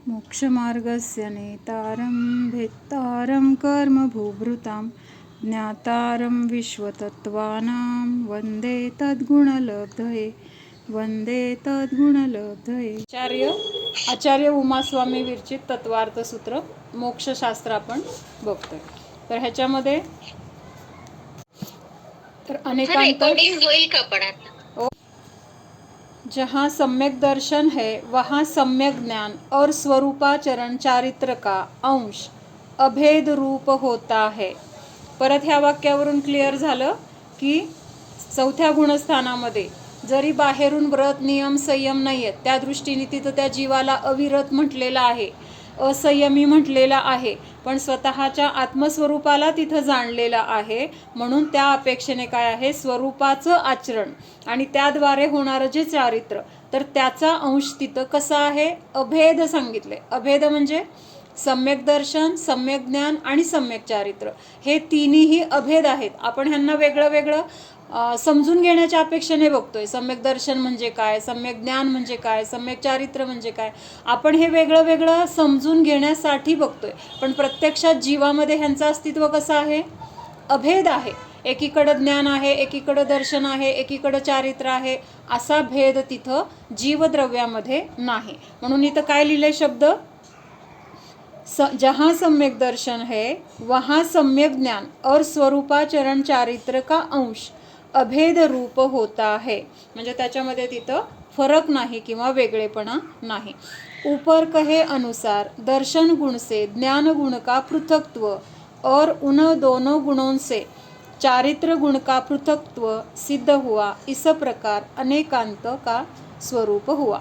मोक्षमार्गस्य नेतारं भेत्तारं कर्मभूभृतां ज्ञातारं विश्वतत्त्वानां वन्दे तद्गुणलब्धये आचार्य उमास्वामी विरचित तत्वार्थ सूत्र मोक्षशास्त्र आपण बघतोय. तर ह्याच्यामध्ये तर अनेकांत होईल का पण आता? जहाँ सम्यक दर्शन है वहाँ सम्यक ज्ञान और स्वरूपाचरण चारित्र का अंश अभेद रूप होता है. परत ह्या वाक्यावरून क्लिअर झालं की चौथ्या गुणस्थानामध्ये जरी बाहेरून व्रत नियम संयम नाही आहेत, त्या दृष्टीने तिथं त्या जीवाला अविरत म्हटलेलं आहे, असंयमी म्हटलेला आहे, पण स्वतःच्या आत्मस्वरूपाला तिथं जाणलेला आहे. म्हणून त्या अपेक्षेने काय आहे, स्वरूपाचं आचरण आणि त्याद्वारे होणारं जे चारित्र, तर त्याचा अंश तिथं कसा आहे, अभेद सांगितले. अभेद म्हणजे सम्यक दर्शन, सम्यक ज्ञान आणि सम्यक चारित्र हे तिन्ही अभेद आहेत. आपण ह्यांना वेगळं वेगळं समजून घेण्याच्या अपेक्षेने बघतोय. सम्यक दर्शन म्हणजे काय, सम्यक ज्ञान म्हणजे काय, सम्यक चारित्र म्हणजे काय, आपण हे वेगळं वेगळं समजून घेण्यासाठी बघतोय. पण प्रत्यक्षात जीवामध्ये ह्यांचं अस्तित्व कसं आहे, अभेद आहे. एकीकडं ज्ञान आहे, एकीकडं दर्शन आहे, एकीकडं चारित्र आहे, असा भेद तिथं जीवद्रव्यामध्ये नाही. म्हणून इथं काय लिहिले शब्द, जहाँ सम्यक दर्शन है वहाँ सम्यक ज्ञान और स्वरूपाचरण चारित्र का अंश अभेद रूप होता है. म्हणजे त्याच्यामध्ये तिथं फरक नाही किंवा वेगळेपणा नाही. ऊपर कहे अनुसार दर्शन गुण से ज्ञान गुण का पृथकत्व और उन दोनों गुणों से चारित्र गुण का पृथकत्व सिद्ध हुआ. इस प्रकार अनेकांत का स्वरूप हुआ.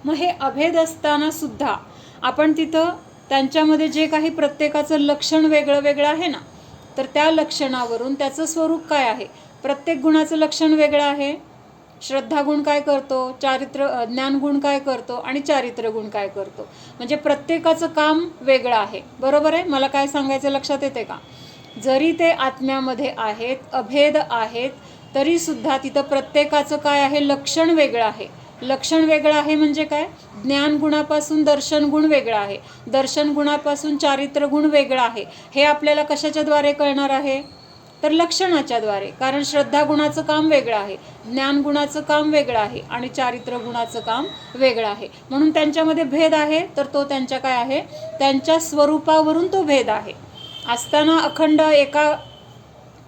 मग हे अभेद असताना सुद्धा आपण तिथं त्यांच्यामध्ये जे काही प्रत्येकाचं लक्षण वेगळं वेगळं आहे ना, तर त्या लक्षणावरून त्याचं स्वरूप काय आहे. प्रत्येक गुणाचं लक्षण वेगळं आहे. श्रद्धा गुण काय करतो, चारित्र ज्ञान गुण काय करतो आणि चारित्र गुण काय करतो. म्हणजे प्रत्येकाचं काम वेगळं आहे. बरोबर आहे. मला काय सांगायचं लक्षात येते का, जरी ते आत्म्यामध्ये आहेत, अभेद आहेत, तरी सुद्धा तिथं प्रत्येकाचं काय आहे, लक्षण वेगळं आहे. लक्षण वेगळं आहे म्हणजे काय, ज्ञान गुणापासून दर्शन गुण वेगळा आहे, दर्शन गुणापासून चारित्र गुण वेगळा आहे. हे आपल्याला कशाच्या द्वारे कळणार आहे, तर लक्षणाच्या द्वारे. कारण श्रद्धा गुणाचं काम वेगळं आहे, ज्ञान गुणाचं काम वेगळं आहे आणि चारित्र गुणाचं काम वेगळं आहे. म्हणून त्यांच्यामध्ये भेद आहे, तर तो त्यांच्या काय आहे, त्यांच्या स्वरूपावरून तो भेद आहे. असताना अखंड एका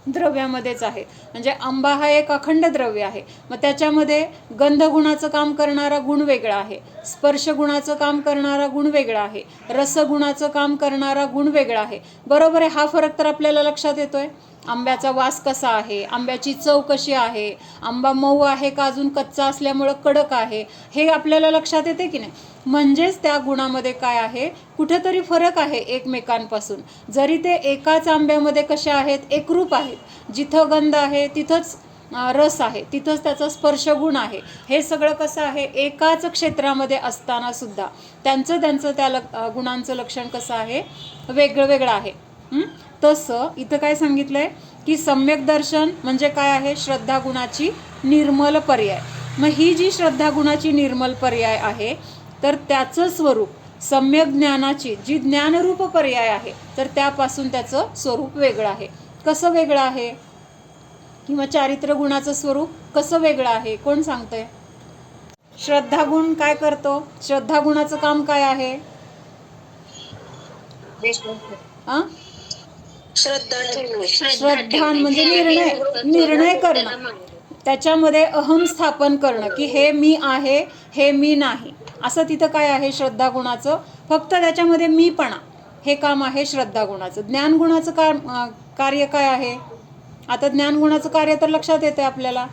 द्रव्यामध्येच आहे. म्हणजे आंबा हा एक अखंड द्रव्य आहे. मग त्याच्यामध्ये गंध गुणाचं काम करणारा गुण वेगळा आहे, स्पर्श गुणाचं काम करणारा गुण वेगळा आहे, रसगुणाचं काम करणारा गुण वेगळा आहे. बरोबर आहे. हा फरक तर आपल्याला लक्षात येतोय. आंब्याचा वास कसा आहे, आंब्याची चव कशी आहे, आंबा मऊ आहे का अजून कच्चा असल्यामुळं कडक आहे, हे आपल्याला लक्षात येते की नाही. म्हणजेच त्या गुणामध्ये काय आहे, कुठेतरी फरक आहे एकमेकांपासून. जरी ते एकाच आंब्यामध्ये कसे आहेत, एकरूप आहेत. जिथं गंध आहे तिथंच रस आहे, तिथंच त्याचा स्पर्श गुण आहे. हे सगळं कसं आहे, एकाच क्षेत्रामध्ये असताना सुद्धा त्यांचं त्या गुणांचं लक्षण कसं आहे, वेगळं वेगळं आहे. तसं इथं काय सांगितलंय की सम्यक दर्शन म्हणजे काय आहे, श्रद्धा गुणाची निर्मल पर्याय. मग ही जी श्रद्धा गुणाची निर्मल पर्याय आहे, तर त्याचं स्वरूप सम्यक ज्ञानाची जी ज्ञानरूप पर्याय आहे, तर त्यापासून त्याचं स्वरूप वेगळं आहे. कसं वेगळं आहे, किंवा चारित्र गुणाचं स्वरूप कसं वेगळं आहे, कोण सांगतंय. श्रद्धा गुण काय करतो, श्रद्धा गुणाचं काम काय आहे, श्रद्धान म्हणजे निर्णय करणं, त्याच्यामध्ये अहम स्थापन करणं की हे मी आहे, हे मी नाही, असं तिथं काय आहे श्रद्धा गुणाचं. फक्त त्याच्यामध्ये मीपणा हे काम आहे श्रद्धा गुणाचं. ज्ञान गुणाचं कार्य काय आहे, आता ज्ञान गुणाचं कार्य तर लक्षात येते आपल्याला,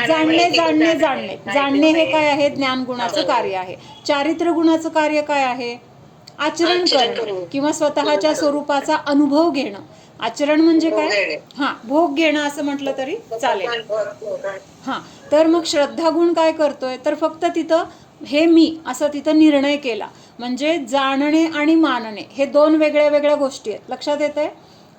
जाणणे हे काय आहे, ज्ञान गुणाचं कार्य आहे. चारित्र गुणाचं कार्य काय आहे, आचरण करणं किंवा स्वतःच्या स्वरूपाचा अनुभव घेणं. आचरण म्हणजे काय, भोग घेणं असं म्हटलं तरी चालेल. तर मग श्रद्धा गुण काय करतोय, तर फक्त तिथं हे मी असं तिथं निर्णय केला. म्हणजे जाणणे आणि मानणे हे दोन वेगळ्या वेगळ्या गोष्टी आहेत. लक्षात येतंय.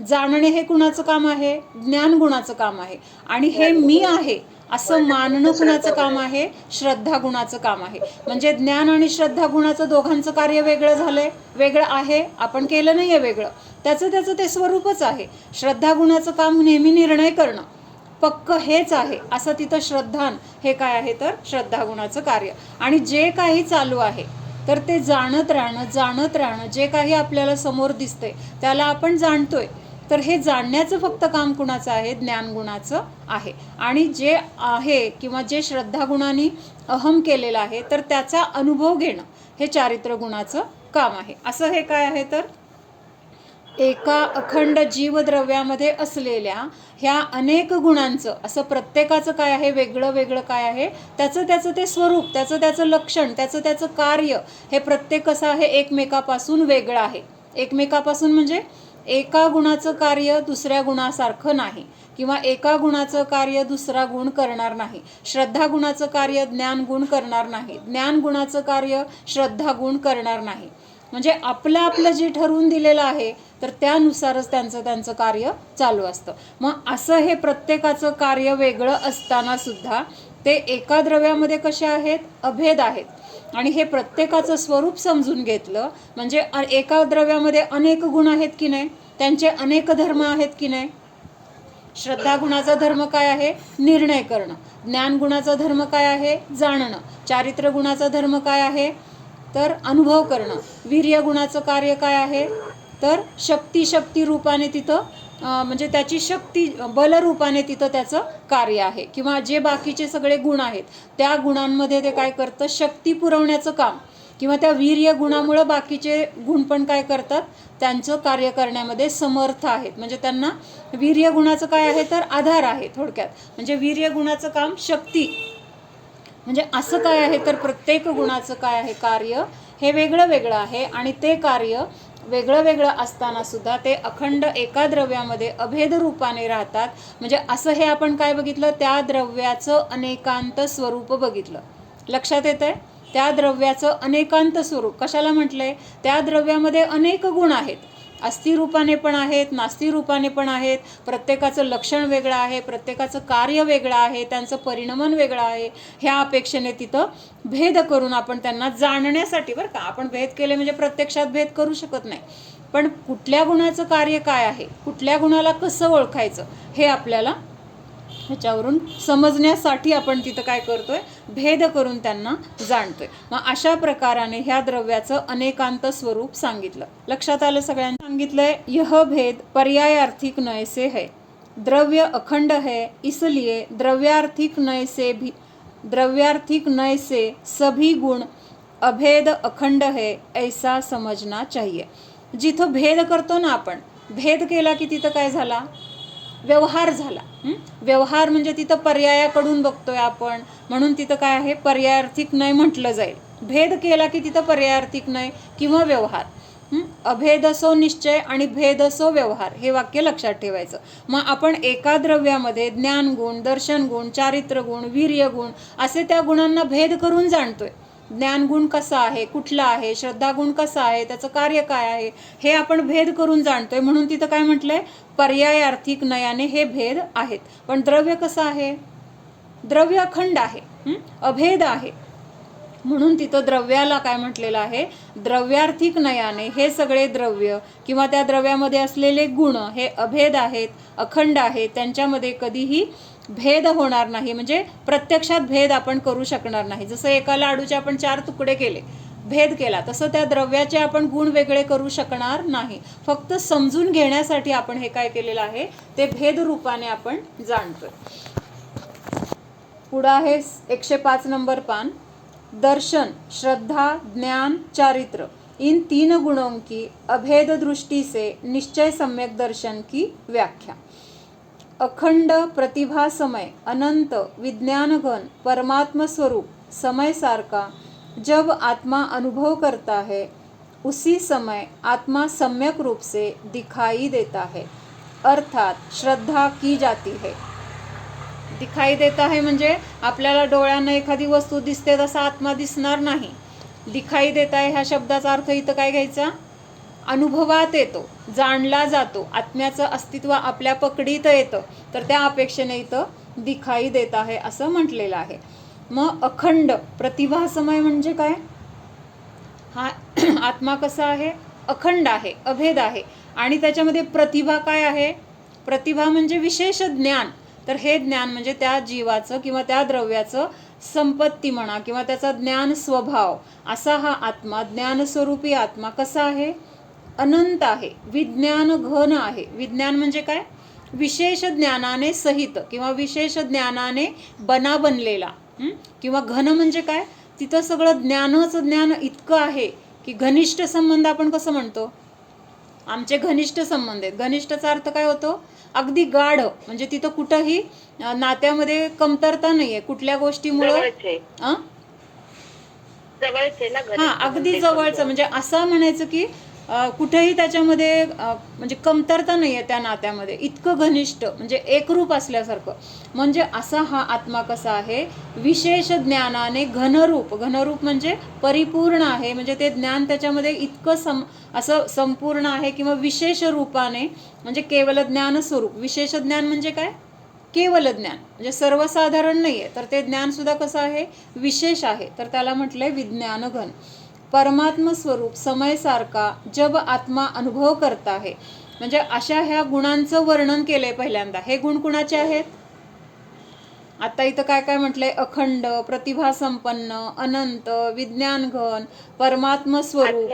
जाणणे हे कुणाचं काम आहे, ज्ञान गुणाचं काम आहे. आणि हे मी आहे असं मानणं कुणाचं काम आहे? श्रद्धा गुणाचं काम आहे. म्हणजे ज्ञान आणि श्रद्धा गुणाचं दोघांचं कार्य वेगळं झालंय, वेगळं आहे, आपण केलं नाहीये वेगळं, त्याचं ते स्वरूपच आहे. श्रद्धा गुणाचं काम नेहमी निर्णय करणं, पक्क हेच आहे असं तिथं श्रद्धान हे काय आहे तर श्रद्धा गुणाचं कार्य. आणि जे काही चालू आहे तर ते जाणत राहणं, जे काही आपल्याला समोर दिसतंय त्याला आपण जाणतोय, तर हे जाणण्याचं फक्त काम कुणाचं आहे? ज्ञान गुणाचं आहे. आणि जे आहे किंवा जे श्रद्धा गुणाने अहम केलेलं आहे तर त्याचा अनुभव घेणं हे चारित्र्य गुणाचं काम आहे. असं हे काय आहे तर एका अखंड जीवद्रव्यामध्ये असलेल्या ह्या अनेक गुणांचं असं प्रत्येकाचं काय आहे? वेगळं वेगळं काय आहे? त्याचं ते स्वरूप, त्याचं लक्षण, त्याचं कार्य हे प्रत्येक कसं आहे? एकमेकापासून वेगळं आहे. एकमेकापासून म्हणजे एका गुणाचं कार्य दुसऱ्या गुणासारखं नाही, किंवा एका गुणाचं कार्य दुसरा गुण करणार नाही. श्रद्धा गुणाचं कार्य ज्ञान गुण करणार नाही, ज्ञान गुणाचं कार्य श्रद्धा गुण करणार नाही. म्हणजे आपलं जे ठरवून दिलेलं आहे तर त्यानुसारच त्यांचं कार्य चालू असतं. मग असं हे प्रत्येकाचं कार्य वेगळं असताना सुद्धा ते एका द्रव्यामध्ये कसे आहेत? अभेद आहेत. आणि हे प्रत्येकाचं स्वरूप समजून घेतलं म्हणजे एका द्रव्यामध्ये अनेक गुण आहेत की नाही, त्यांचे अनेक धर्म आहेत की नाही. श्रद्धा गुणाचा धर्म काय आहे? निर्णय करणं. ज्ञान गुणाचा धर्म काय आहे? जाणणं. चारित्र्य गुणाचा धर्म काय आहे तर अनुभव करणं. वीर्य गुणाचं कार्य काय आहे तर शक्ती रूपाने तिथं म्हणजे त्याची शक्ती बलरूपाने तिथं त्याचं कार्य आहे. किंवा जे बाकीचे सगळे गुण आहेत त्या गुणांमध्ये ते काय करतं? शक्ती पुरवण्याचं काम. किंवा त्या वीर्य गुणामुळं बाकीचे गुण पण काय करतात? त्यांचं कार्य करण्यामध्ये समर्थ आहेत. म्हणजे त्यांना वीर्य गुणाचं काय आहे तर आधार आहे. थोडक्यात म्हणजे वीर्य गुणाचं काम शक्ती. म्हणजे असं काय आहे तर प्रत्येक गुणाचं काय आहे? कार्य हे वेगळं वेगळं आहे. आणि ते कार्य वेगळं वेगळं असताना सुद्धा ते अखंड एका द्रव्यामध्ये अभेद रूपाने राहतात. म्हणजे असं हे आपण काय बघितलं? त्या द्रव्याचं अनेकांत स्वरूप बघितलं. लक्षात येतंय? त्या द्रव्याचं अनेकांत स्वरूप कशाला म्हटलंय? त्या द्रव्यामध्ये अनेक गुण आहेत, अस्थिर रूपाने पण आहेत, नास्तिक रूपाने पण आहेत. प्रत्येकाचं लक्षण वेगळं आहे, प्रत्येकाचं कार्य वेगळं आहे, त्यांचं परिणमन वेगळं आहे. ह्या अपेक्षेने तिथं भेद करून आपण त्यांना जाणण्यासाठी, बरं का, आपण भेद केले म्हणजे प्रत्यक्षात भेद करू शकत नाही, पण कुठल्या गुणाचं कार्य काय आहे, कुठल्या गुणाला कसं ओळखायचं हे आपल्याला ह्याच्यावरून समजण्यासाठी आपण तिथं काय करतोय? भेद करून त्यांना जाणतोय. मग अशा प्रकाराने ह्या द्रव्याचं अनेकांत स्वरूप सांगितलं. लक्षात आलं सगळ्यांना? सांगितलंय यह भेद पर्यायार्थिक नय से है, द्रव्य अखंड है, इसलिए द्रव्यार्थिक नय से सभी गुण अभेद अखंड है ऐसा समजना चाहिए. जिथं भेद करतो ना आपण, भेद केला की तिथं काय झाला? व्यवहार झाला. व्यवहार म्हणजे तिथं पर्यायाकडून बघतोय आपण, म्हणून तिथं काय आहे? पर्यायार्थिक नय म्हटलं जाईल. भेद केला की तिथं पर्यायार्थिक नय किंवा व्यवहार. अभेदसो निश्चय आणि भेदसो व्यवहार हे वाक्य लक्षात ठेवायचं. मग आपण एका द्रव्यामध्ये ज्ञान गुण, दर्शन गुण, चारित्र्य गुण, वीर्य गुण असे त्या गुणांना भेद करून जाणतोय. ज्ञान गुण कसा आहे, कुठला आहे, श्रद्धा गुण कसा आहे, त्याचं कार्य काय आहे हे आपण भेद करून जाणतोय. म्हणून तिथं काय म्हटलंय? पर्यायार्थिक नयाने हे भेद आहेत. पण द्रव्य कसं आहे? द्रव्य अखंड आहे, अभेद आहे. म्हणून तिथं द्रव्याला काय म्हटलेलं आहे? द्रव्यार्थिक नयाने हे सगळे द्रव्य किंवा त्या द्रव्यामध्ये असलेले गुण हे अभेद आहेत, अखंड आहेत, त्यांच्यामध्ये कधीही भेद होणार नाही. म्हणजे प्रत्यक्षात भेद आपण करू शकणार नाही. जसं एका लाडूचे आपण 4 तुकडे केले, भेद केला, तसं त्या द्रव्याचे आपण गुण वेगळे करू शकणार नाही. फक्त समजून घेण्यासाठी आपण हे काय केलेलं आहे? ते भेद रूपाने आपण जाणतोय. पुढं आहे 105 नंबर पान. दर्शन, श्रद्धा, ज्ञान, चारित्र इन 3 गुणों की अभेद दृष्टि से निश्चय सम्यक दर्शन की व्याख्या. अखंड प्रतिभा समय अनंत विज्ञान घन परमात्म स्वरूप समय सारखा जब आत्मा अनुभव करता है उसी समय आत्मा सम्यक रूप से दिखाई देता है, अर्थात श्रद्धा की जाती है. दिखाई देता है म्हणजे आपल्याला डोळ्यांना एखादी वस्तू दिसते तसा आत्मा दिसणार नाही. दिखाई देता है ह्या शब्दाचा अर्थ इथं काय घ्यायचा? अनुभवात येतो, जाणला जातो, आत्म्याचं अस्तित्व आपल्या पकडीत येतं. तर त्या अपेक्षेने इथं दिखाई देता है असं म्हटलेलं आहे. मग अखंड प्रतिभासमय म्हणजे काय? हा आत्मा कसा आहे? अखंड आहे, अभेद आहे. आणि त्याच्यामध्ये प्रतिभा काय आहे? प्रतिभा म्हणजे विशेष ज्ञान. तर हे ज्ञान म्हणजे त्या जीवाचं किंवा त्या द्रव्याचं संपत्ती म्हणा किंवा त्याचा ज्ञान स्वभाव असा हा आत्मा, ज्ञानस्वरूपी आत्मा कसा आहे? अनंत आहे, विज्ञान घन आहे. विज्ञान म्हणजे काय? विशेष ज्ञानाने सहित किंवा विशेष ज्ञानाने बनलेला. किंवा घन म्हणजे काय? तिथं सगळं ज्ञानच ज्ञान इतकं आहे की घनिष्ठ संबंध आपण कसं म्हणतो? आमचे घनिष्ठ संबंध आहेत. घनिष्ठचा अर्थ काय होतो? अगदी गाढ, म्हणजे तिथं कुठंही नात्यामध्ये कमतरता नाहीये कुठल्या गोष्टीमुळे. हा, अगदी जवळचं, म्हणजे असं म्हणायचं की कुठेही त्याच्यामध्ये म्हणजे कमतरता नाहीये त्या नात्यामध्ये, इतकं घनिष्ठ म्हणजे एकरूप असल्यासारखं. म्हणजे असा हा आत्मा कसा आहे? विशेष ज्ञानाने घनरूप. घनरूप म्हणजे परिपूर्ण आहे, म्हणजे ते ज्ञान त्याच्यामध्ये इतकं असं संपूर्ण आहे किंवा विशेष रूपाने, म्हणजे केवल ज्ञान स्वरूप. विशेष ज्ञान म्हणजे काय? केवल ज्ञान, म्हणजे सर्वसाधारण नाहीये. तर ते ज्ञान सुद्धा कसं आहे? विशेष आहे. तर त्याला म्हटलंय विज्ञान घन. परमात्म स्वरूप समय सारखा जब आत्मा अनुभव करता है, म्हणजे अशा ह्या गुणांचं वर्णन केलंय पहिल्यांदा. हे गुण कुणाचे आहेत? आता इथं काय काय म्हटलंय? अखंड, प्रतिभा संपन्न, अनंत, विज्ञान घन, परमात्म स्वरूप.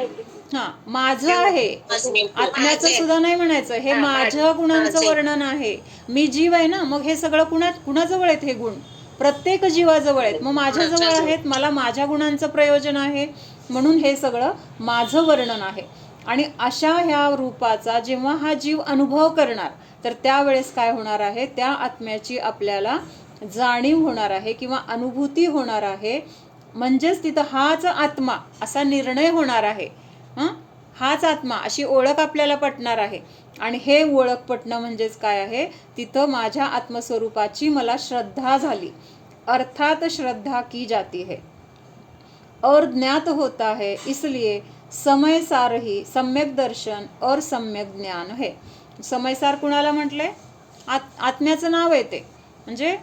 हा, माझं आहे. आत्म्याचं सुद्धा नाही म्हणायचं, हे माझ्या गुणांचं वर्णन आहे. मी जीव आहे ना, मग हे सगळं कुणाजवळ आहेत? हे गुण प्रत्येक जीवाजवळ आहेत. मग माझ्याजवळ आहेत, मला माझ्या गुणांचं प्रयोजन आहे, म्हणून हे सगळं माझं वर्णन आहे. आणि अशा ह्या रूपाचा जेव्हा हा जीव अनुभव करणार, तर त्यावेळेस काय होणार आहे? त्या आत्म्याची आपल्याला जाणीव होणार आहे किंवा अनुभूती होणार आहे. म्हणजेच तिथं हाच आत्मा असा निर्णय होणार आहे. हाच आत्मा अशी ओळख आपल्याला पटणार आहे. आणि हे ओळख पटणं म्हणजेच काय आहे? तिथं माझ्या आत्मस्वरूपाची मला श्रद्धा झाली. अर्थात श्रद्धा की जाती है और ज्ञात होता है, इसलिए समयसार ही सम्यक दर्शन और सम्यक ज्ञान है. समयसार कुणाला म्हटलंय? आत्म्याचं नाव आहे ते. म्हणजे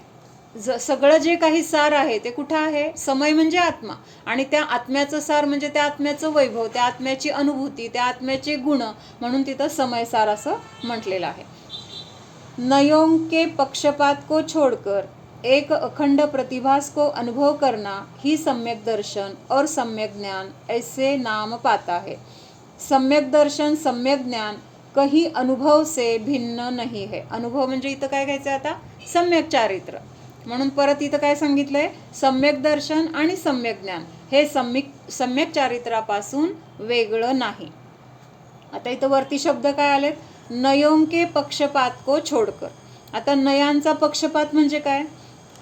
सगळं जे काही सार आहे ते कुठं आहे? समय म्हणजे आत्मा. आणि त्या आत्म्याचं सार म्हणजे त्या आत्म्याचं वैभव, त्या आत्म्याची अनुभूती, त्या आत्म्याचे गुण, म्हणून तिथं समयसार असं म्हटलेलं आहे. नयों के पक्षपात को छोड़कर एक अखंड प्रतिभास को अनुभव करना ही सम्यक दर्शन और सम्यक ज्ञान ऐसे नाम पाता है. सम्यक दर्शन, सम्यक ज्ञान कहीं अनुभव से भिन्न नहीं है. अनुभव म्हणजे इथं काय घ्यायचं आता? सम्यक चारित्र. म्हणून परत इथं काय सांगितलंय? सम्यक दर्शन आणि सम्यक ज्ञान हे सम्यक चारित्रापासून वेगळं नाही. आता इथं वरती शब्द काय आलेत? नयों के पक्षपात को छोडकर. आता नयांचा पक्षपात म्हणजे काय?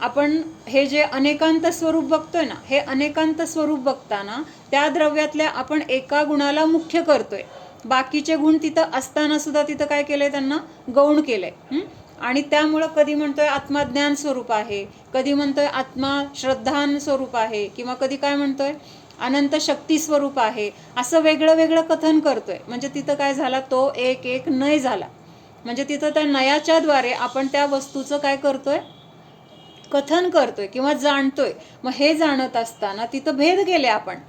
आपण हे जे अनेकांत स्वरूप बघतोय ना, हे अनेकांत स्वरूप बघताना त्या द्रव्यातल्या आपण एका गुणाला मुख्य करतोय. बाकीचे गुण तिथं असताना सुद्धा तिथं काय केलंय? त्यांना गौण केलंय. आणि त्यामुळं कधी म्हणतोय आत्मा ज्ञान स्वरूप आहे, कधी म्हणतोय आत्मा श्रद्धान स्वरूप आहे, किंवा कधी काय म्हणतोय अनंत शक्ती स्वरूप आहे. असं वेगळं वेगळं कथन करतोय. म्हणजे तिथं काय झाला? तो एक एक नय झाला. म्हणजे तिथं त्या नयाच्या द्वारे आपण त्या वस्तूचं काय करतोय? कथन करतोय किंवा जाणतोय. मग हे जाणत असताना तिथं भेद केले आपण.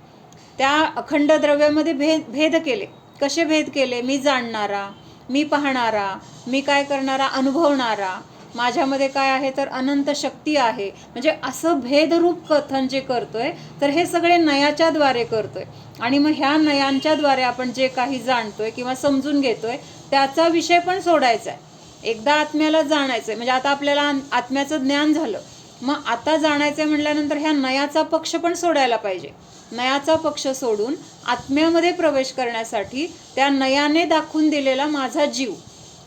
त्या अखंड द्रव्यामध्ये भेद केले. कसे भेद केले? मी जाणणारा, मी पाहणारा, मी काय करणारा? अनुभवणारा. माझ्यामध्ये काय आहे? तर अनंत शक्ती आहे. म्हणजे असं भेदरूप कथन जे करतोय, तर हे सगळे नयाच्या द्वारे करतोय. आणि मग ह्या नयांच्या द्वारे आपण जे काही जाणतोय किंवा समजून घेतोय त्याचा विषय पण सोडायचा आहे. एकदा आत्म्याला जाणायचंय, म्हणजे आता आपल्याला आत्म्याचं ज्ञान झालं, मग आता जाणायचंय म्हटल्यानंतर ह्या नयाचा पक्ष पण सोडायला पाहिजे. नयाचा पक्ष सोडून आत्म्यामध्ये प्रवेश करण्यासाठी त्या नयाने दाखवून दिलेला माझा जीव,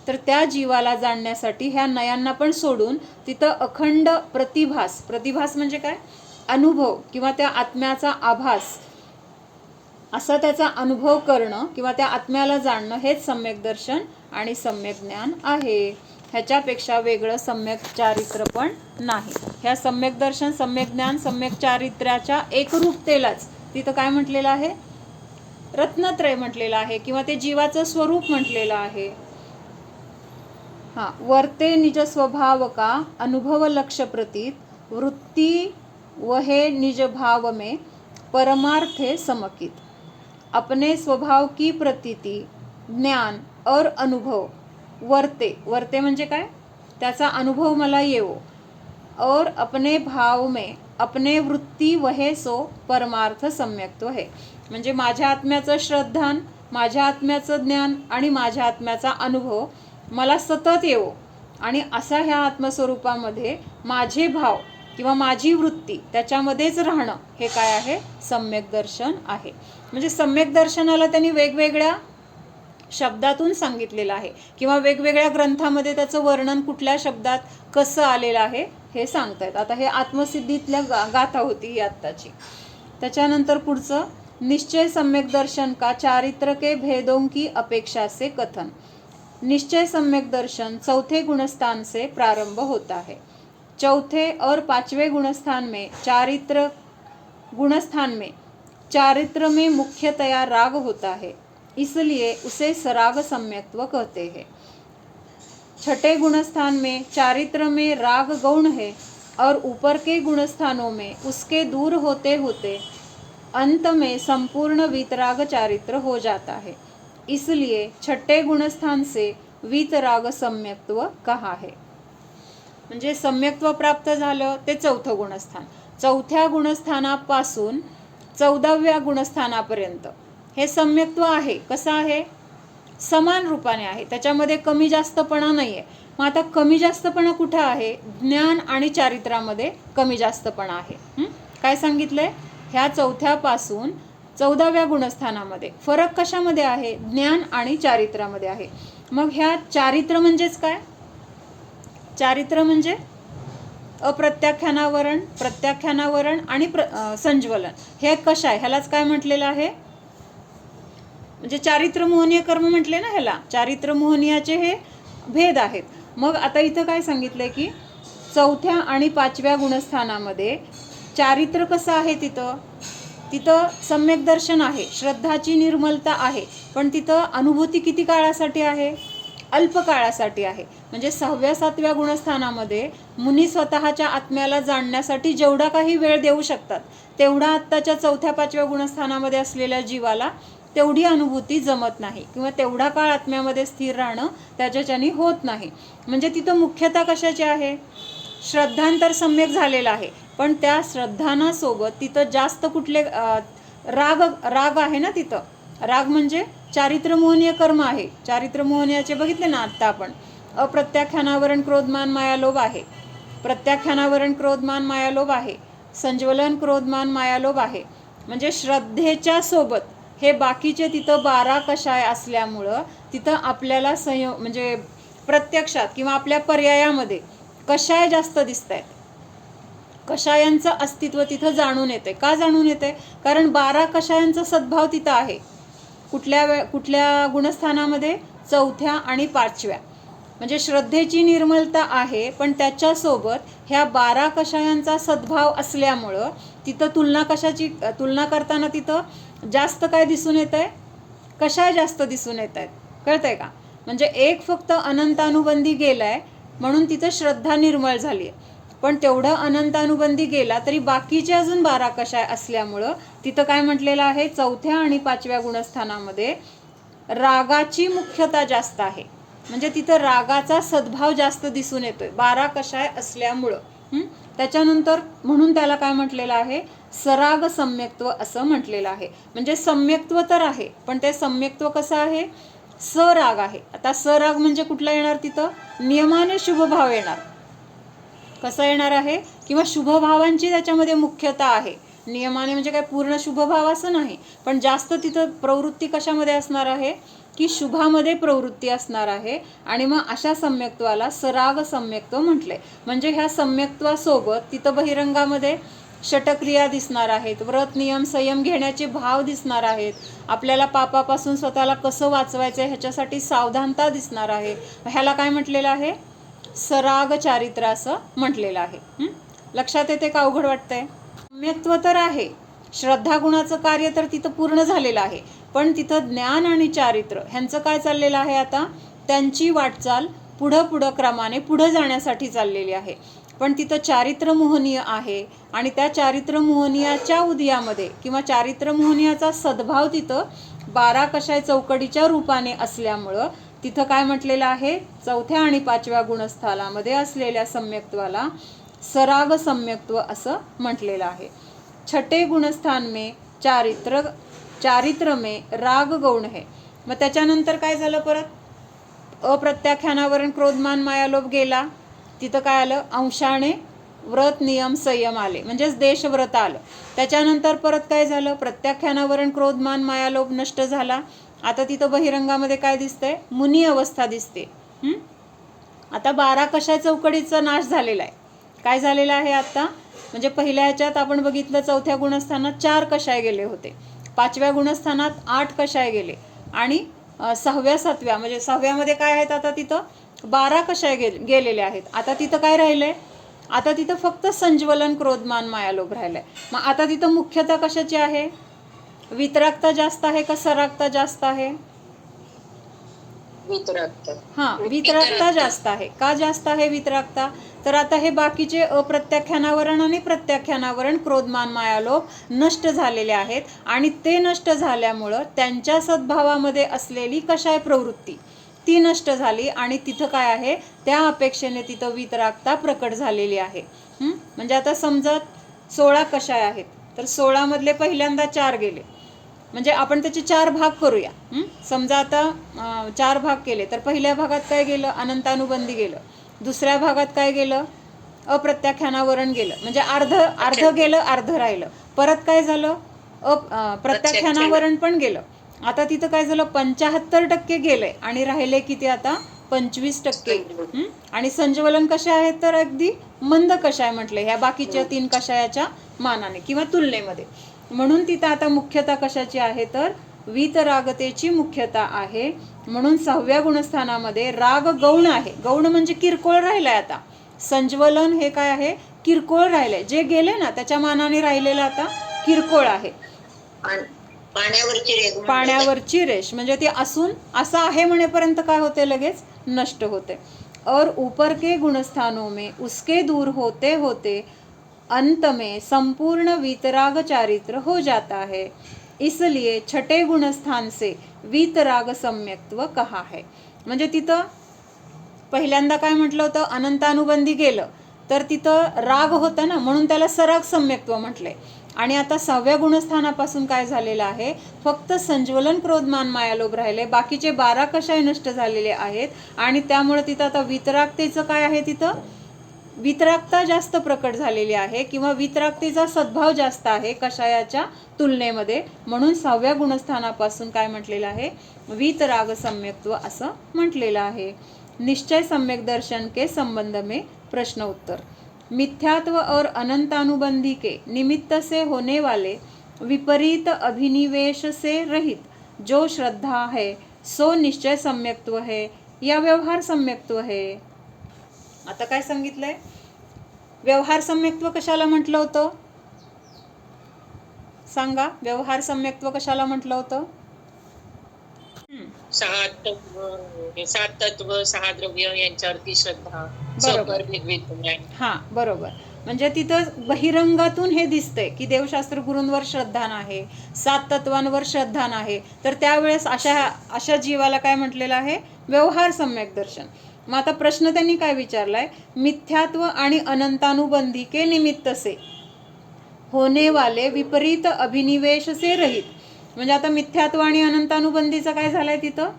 तर त्या जीवाला जाणण्यासाठी ह्या नयांना पण सोडून तिथं अखंड प्रतिभास. प्रतिभास म्हणजे काय? अनुभव किंवा त्या आत्म्याचा आभास, असा त्याचा अनुभव करणं किंवा त्या आत्म्याला जाणणं हेच सम्यक दर्शन आणि सम्यक ज्ञान आहे. ह्याच्यापेक्षा वेगळं सम्यक चारित्र पण नाही. ह्या सम्यक दर्शन, सम्यक ज्ञान, सम्यक चारित्र्याच्या एकरूपतेलाच तिथं काय म्हटलेलं आहे? रत्नत्रय म्हटलेलं आहे, किंवा ते जीवाचं स्वरूप म्हटलेलं आहे. हाँ, वर्ते निज स्वभाव का अनुभव लक्ष्य प्रतीत वृत्ति वहे निज भाव में परमार्थे समकित। अपने स्वभाव की प्रतीति, ज्ञान और अनुभव वर्ते, वर्ते म्हणजे काय, त्याचा अनुभव मला येवो, और अपने भाव में अपने वृत्ती वहे सो परमार्थ सम्यक्त्व है। म्हणजे माझ्या आत्म्याचं श्रद्धान, माझ्या आत्म्याचं ज्ञान आणि माझ्या आत्म्याचा अनुभव मला सतत येवो, आणि असा ह्या आत्मस्वरूपामध्ये माझे भाव किंवा माझी वृत्ती त्याच्यामध्येच राहणं, हे काय आहे, सम्यक दर्शन आहे. म्हणजे सम्यक दर्शनाला त्यांनी वेगवेगळ्या शब्दातून सांगितलेलं आहे, किंवा वेगवेगळ्या ग्रंथामध्ये त्याचं वर्णन कुठल्या शब्दात कसं आलेलं आहे हे सांगतायत. आता हे आत्मसिद्धीतल्या गाथा होती ही आत्ताची. त्याच्यानंतर पुढचं, निश्चय सम्यक दर्शन का चारित्र के भेदों की अपेक्षा से कथन। निश्चय सम्यक दर्शन चौथे गुणस्थान से प्रारंभ होता है। चौथे और पांचवें गुणस्थान में चारित्र में मुख्यतया राग होता है, इसलिए उसे सराग सम्यक्त्व कहते हैं। छठे गुणस्थान में चारित्र में राग गौण है और ऊपर के गुणस्थानों में उसके दूर होते होते अंत में संपूर्ण वीतराग चारित्र हो जाता है, इसलिए छठे गुणस्थान से वीतराग सम्यक्त्व कहा है. म्हणजे सम्यक्त्व प्राप्त झालं ते चौथं गुणस्थान. चौथ्या गुणस्थानापासून 14व्या गुणस्थानापर्यंत हे सम्यक्त्व आहे. कसं आहे, समान रूपाने आहे, त्याच्यामध्ये कमी जास्तपणा नाही आहे. मग आता कमी जास्तपणा कुठं आहे, ज्ञान आणि चारित्रामध्ये कमी जास्तपणा आहे. काय सांगितलंय, ह्या चौथ्यापासून 14व्या गुणस्थानामध्ये फरक कशामध्ये आहे, ज्ञान आणि चारित्रामध्ये आहे. मग ह्या चारित्र म्हणजेच काय, चारित्र म्हणजे अप्रत्याख्यानावरण, प्रत्याख्यानावरण आणि संज्वलन. हे कशा आहे, ह्यालाच काय म्हटलेलं आहे, म्हणजे चारित्र मोहनीय कर्म म्हटले ना ह्याला. चारित्र मोहनीयाचे हे भेद आहेत. मग आता इथं काय सांगितलंय की चौथ्या आणि पाचव्या गुणस्थानामध्ये चारित्र कसं आहे, तिथं सम्यक दर्शन आहे, श्रद्धाची निर्मलता आहे, पण तिथं अनुभूती किती काळासाठी आहे, अल्प काळासाठी आहे. म्हणजे 6व्या 7व्या गुणस्थानामध्ये मुनी स्वतःच्या आत्म्याला जाणण्यासाठी जेवढा काही वेळ देऊ शकतात, तेवढा आत्ताच्या 4थ्या 5व्या गुणस्थानामध्ये असलेल्या जीवाला तेवढी अनुभूती जमत नाही, किंवा तेवढा काळ आत्म्यामध्ये स्थिर राहणं त्याच्याच्यानी होत नाही. म्हणजे तिथं मुख्यतः कशाची आहे, श्रद्धांतर सम्यक झालेला आहे, पण त्या श्रद्धानासोबत तिथं जास्त कुठले राग आहे ना. तिथं राग म्हणजे चारित्र मोहनीय कर्म आहे. चारित्र मोहनीयाचे बघितले ना आत्ता आपण. अप्रत्याख्यानावरण क्रोधमान मायालोभ आहे, प्रत्याख्यानावरण क्रोधमान मायालोभ आहे, संज्वलन क्रोधमान मायालोभ आहे. म्हणजे श्रद्धेच्या सोबत हे बाकीचे तिथं 12 कषाय असल्यामुळं तिथं आपल्याला म्हणजे प्रत्यक्षात किंवा आपल्या पर्यायामध्ये कषाय जास्त दिसत आहेत. कषायांचं अस्तित्व तिथं जाणून येते. का जाणून येते, कारण 12 कषायांचा सद्भाव तिथं आहे. कुठल्या गुणस्थानामध्ये, 4थ्या आणि 5व्या. म्हणजे श्रद्धेची निर्मलता आहे, पण त्याच्यासोबत ह्या 12 कषायांचा सद्भाव असल्यामुळं तिथं तुलना करताना तिथं जास्त काय दिसून येत आहे, कषाय जास्त दिसून येत आहेत. कळतंय का, म्हणजे एक फक्त अनंतानुबंधी गेलाय म्हणून तिथं श्रद्धा निर्मळ झाली आहे, पण तेवढं अनंतानुबंधी गेला तरी बाकीचे अजून 12 कषाय असल्यामुळं तिथं काय म्हटलेलं आहे, 4थ्या आणि 5व्या गुणस्थानामध्ये रागाची मुख्यता जास्त आहे. म्हणजे तिथं रागाचा सद्भाव जास्त दिसून येतोय 12 कषाय असल्यामुळं. त्याच्यानंतर म्हणून त्याला काय म्हटलेलं आहे, सराग सम्यक्त्व असं म्हटलेलं आहे. म्हणजे सम्यक्त्व तर आहे, पण ते सम्यक्त्व कसं आहे, सराग आहे. आता सराग म्हणजे कुठला येणार, तिथं नियमाने शुभभाव येणार. कसं येणार आहे, किंवा शुभभावांची त्याच्यामध्ये मुख्यता आहे. नियमाने म्हणजे काय पूर्ण शुभभाव असं नाही, पण जास्त तिथं प्रवृत्ती कशामध्ये असणार आहे, की शुभामध्ये प्रवृत्ती असणार आहे. आणि मग अशा सम्यक्त्वाला सराग सम्यक्त्व म्हटले. म्हणजे ह्या सम्यक्त्वासोबत तिथं बहिरंगामध्ये षटक्रिया दिसणार आहेत, व्रत नियम संयम घेण्याचे भाव दिसणार आहेत, आपल्याला पापापासून स्वतःला कसं वाचवायचं ह्याच्यासाठी सावधानता दिसणार आहे. ह्याला काय म्हटलेलं आहे, सराग चारित्र असं म्हटलेलं आहे. लक्षात येते का, अवघड वाटतंय. सम्यक्त्व तर आहे, श्रद्धा गुणाचं कार्य तर तिथं पूर्ण झालेलं आहे, पण तिथं ज्ञान आणि चारित्र ह्यांचं काय चाललेलं आहे, आता त्यांची वाटचाल पुढं पुढं क्रमाने पुढं जाण्यासाठी चाललेली आहे. पण तिथं चारित्र्य मोहनीय आहे आणि त्या चारित्र्य मोहनीयाच्या उदयामध्ये किंवा चारित्र्य मोहनीयाचा सद्भाव तिथं 12 कषाय चौकडीच्या रूपाने असल्यामुळं तिथं काय म्हटलेलं आहे, चौथ्या आणि 5व्या गुणस्थानामध्ये असलेल्या सम्यक्त्वाला सराग सम्यक्त्व असं म्हटलेलं आहे. छठे गुणस्थान में चारित्र में राग गौण है. मग त्याच्यानंतर काय झालं, परत अप्रत्याख्यानावरण क्रोधमान मायालोभ गेला. तिथं काय आलं, अंशाने व्रत नियम संयम आले, म्हणजेच देशव्रत आलं. त्याच्यानंतर परत काय झालं, प्रत्याख्यानावरण क्रोधमान मायालोभ नष्ट झाला. आता तिथं बहिरंगामध्ये काय दिसतंय, मुनी अवस्था दिसते. आता 12 कषाय चौकडीचा नाश झालेला आहे. काय झालेलं आहे आता, म्हणजे पहिल्या ह्याच्यात आपण बघितलं चौथ्या गुणस्थानात 4 कषाय गेले होते, 5व्या गुणस्थानात 8 कषाय गेले आणि 6व्या 7व्या म्हणजे 6व्यामध्ये काय आहेत, आता तिथं 12 कषाय गेलेले आहेत. आता तिथं काय राहिलंय, आता तिथं फक्त संज्वलन क्रोधमान मायालोभ राहिलंय. मग आता तिथं मुख्यतः कशाची आहे, वितरागता जास्त आहे का सरागता जास्त आहे? वितरागता जास्त आहे. का जास्त आहे वितरागता, तर आता हे बाकीचे अप्रत्याख्यानावरण आणि प्रत्याख्यानावरण क्रोधमान मायालोभ नष्ट झालेले आहेत आणि ते नष्ट झाल्यामुळं त्यांच्या सद्भावामध्ये असलेली कषाय प्रवृत्ती ती नष्ट झाली आणि तिथं काय आहे, त्या अपेक्षेने तिथं वितरागता प्रकट झालेली आहे. म्हणजे आता समजा 16 कषाय आहेत, तर 16 मधले पहिल्यांदा 4 गेले, म्हणजे आपण त्याचे 4 भाग करूया. समजा आता 4 भाग केले, तर पहिल्या भागात काय गेलं, अनंतानुबंधी गेलं. दुसऱ्या भागात काय गेलं, अप्रत्याख्यानावरण गेलं, म्हणजे अर्ध गेलं, अर्ध राहिलं. परत काय झालं, प्रत्याख्यानावरण पण गेलं. आता तिथं काय झालं, 75% गेलंय आणि राहिले किती आता, 25%. आणि संज्वलन कशा आहेत, तर अगदी मंद कषाय म्हटले ह्या बाकीच्या 3 कषायाच्या मानाने किंवा तुलनेमध्ये. म्हणून तिथं आता मुख्यता कशाची आहे, तर वीतरागतेची मुख्यता आहे. म्हणून 6व्या गुणस्थानामध्ये राग गौण आहे. गौण म्हणजे किरकोळ राहिलाय. आता संज्वलन हे काय आहे, किरकोळ राहिलंय, जे गेले ना त्याच्या मानाने राहिलेलं आता किरकोळ आहे. पाण्यावरची रेष म्हणजे ती असून असं आहे म्हणेपर्यंत काय होते, लगेच नष्ट होते. और ऊपर के गुणस्थानों में उसके दूर होते होते अंत में संपूर्ण वीतराग चारित्र हो जाता है, इसलिए छठे गुणस्थान से वीतराग सम्यक्त्व कहा है. म्हणजे तिथं पहिल्यांदा काय म्हटलं होतं, अनंतानुबंधी गेलं तर तिथं राग होता ना, म्हणून त्याला सराग सम्यक्त्व म्हटलंय. आणि आता 6व्या गुणस्थानापासून काय झालेलं आहे, फक्त संज्वलन क्रोधमान मायालोभ राहिले, बाकीचे 12 कषाय नष्ट झालेले आहेत आणि त्यामुळे तिथं आता वितरागतेचं काय आहे, तिथं वितरागता जास्त प्रकट झालेली आहे किंवा वितरागतेचा सद्भाव जास्त आहे कषायाच्या तुलनेमध्ये. म्हणून 6व्या गुणस्थानापासून काय म्हटलेलं आहे, वीतराग सम्यक्त्व असं म्हटलेलं आहे. निश्चय सम्यक दर्शन के संबंध में प्रश्न उत्तर. मिथ्यात्व और अनंतानुबंधी के निमित्त से होने वाले विपरीत अभिनिवेश से रहित जो श्रद्धा है सो निश्चय सम्यक्त्व है या व्यवहार सम्यक्त्व है. आता काय सांगितलंय, व्यवहार सम्यक्त्व कशाला म्हटलं होतं सांगा, व्यवहार सम्यक्त्व कशाला म्हटलं होतं? 7 तत्व 6 द्रव्य यांच्यावरती श्रद्धा. बरोबर. हा बरोबर. म्हणजे तिथं बहिरंगातून हे दिसतंय की देवशास्त्र गुरूंवर श्रद्धा नाही, 7 तत्वांवर श्रद्धा नाही, तर त्यावेळेस अशा जीवाला काय म्हटलेलं आहे, व्यवहार सम्यक दर्शन. मग आता प्रश्न त्यांनी काय विचारलाय, मिथ्यात्व आणि अनंतानुबंधी के निमित्त से होने वाले विपरीत अभिनिवेश से रहित. म्हणजे आता मिथ्यात्व आणि अनंतानुबंधीचा काय झालाय, तिथं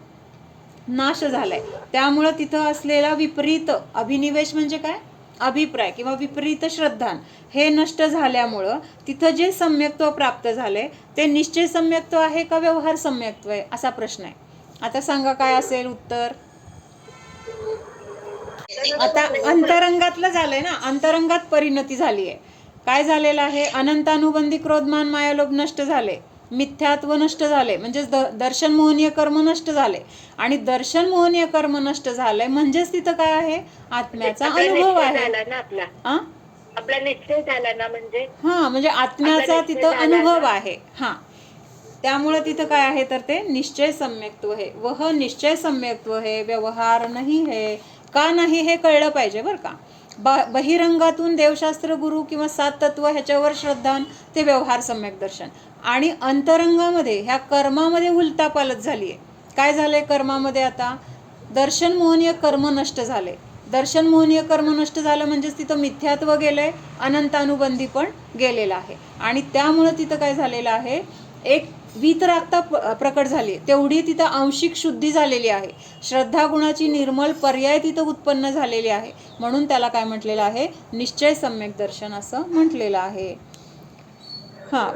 नाश झालाय. त्यामुळं तिथं असलेला विपरीत अभिनिवेश म्हणजे काय, अभिप्राय किंवा विपरीत श्रद्धा हे नष्ट झाल्यामुळं तिथं जे सम्यक्त्व प्राप्त झाले ते निश्चय सम्यक्त्व आहे का व्यवहार सम्यक्त्व आहे, असा प्रश्न आहे. आता सांगा काय असेल उत्तर. आता अंतरंगातलं झालंय ना, अंतरंगात परिणती झाली आहे. काय झालेलं आहे, अनंतानुबंधी क्रोधमान मायालोभ नष्ट झाले, मिथ्यात्व नष्ट झाले, म्हणजे दर्शन मोहनीय कर्म नष्ट झाले. आणि दर्शन मोहनीय कर्म नष्ट झालंय म्हणजेच तिथं काय आहे, आत्म्याचा अनुभव आहे. आपला निश्चय झाला ना, म्हणजे म्हणजे आत्म्याचा तिथं अनुभव आहे. त्यामुळे तिथं काय आहे, तर ते निश्चय सम्यक्त्व है. वह निश्चय सम्यक्त्व है, व्यवहार नहीं है. का नाही हे कळलं पाहिजे बरं का. बहिरंगातून देवशास्त्र गुरु किंवा 7 तत्व ह्याच्यावर श्रद्धान ते व्यवहार सम्यक दर्शन. आणि अंतरंगामध्ये ह्या कर्मामध्ये उलटापालट झाली आहे. काय झालंय कर्मामध्ये? आता दर्शन मोहनीय कर्म नष्ट झाले. दर्शन मोहनीय कर्म नष्ट झालं म्हणजेच तिथं मिथ्यात्व गेलंय, अनंतानुबंधी पण गेलेलं आहे. आणि त्यामुळं तिथं काय झालेलं आहे, एक वीतरागता प्रकट झाली, तेवढी तिथं आंशिक शुद्धी झालेली आहे. श्रद्धा गुणाची निर्मल पर्याय तिथं उत्पन्न झालेली आहे. म्हणून त्याला काय म्हटलेलं आहे, निश्चय सम्यक दर्शन असं म्हटलेलं आहे. हां,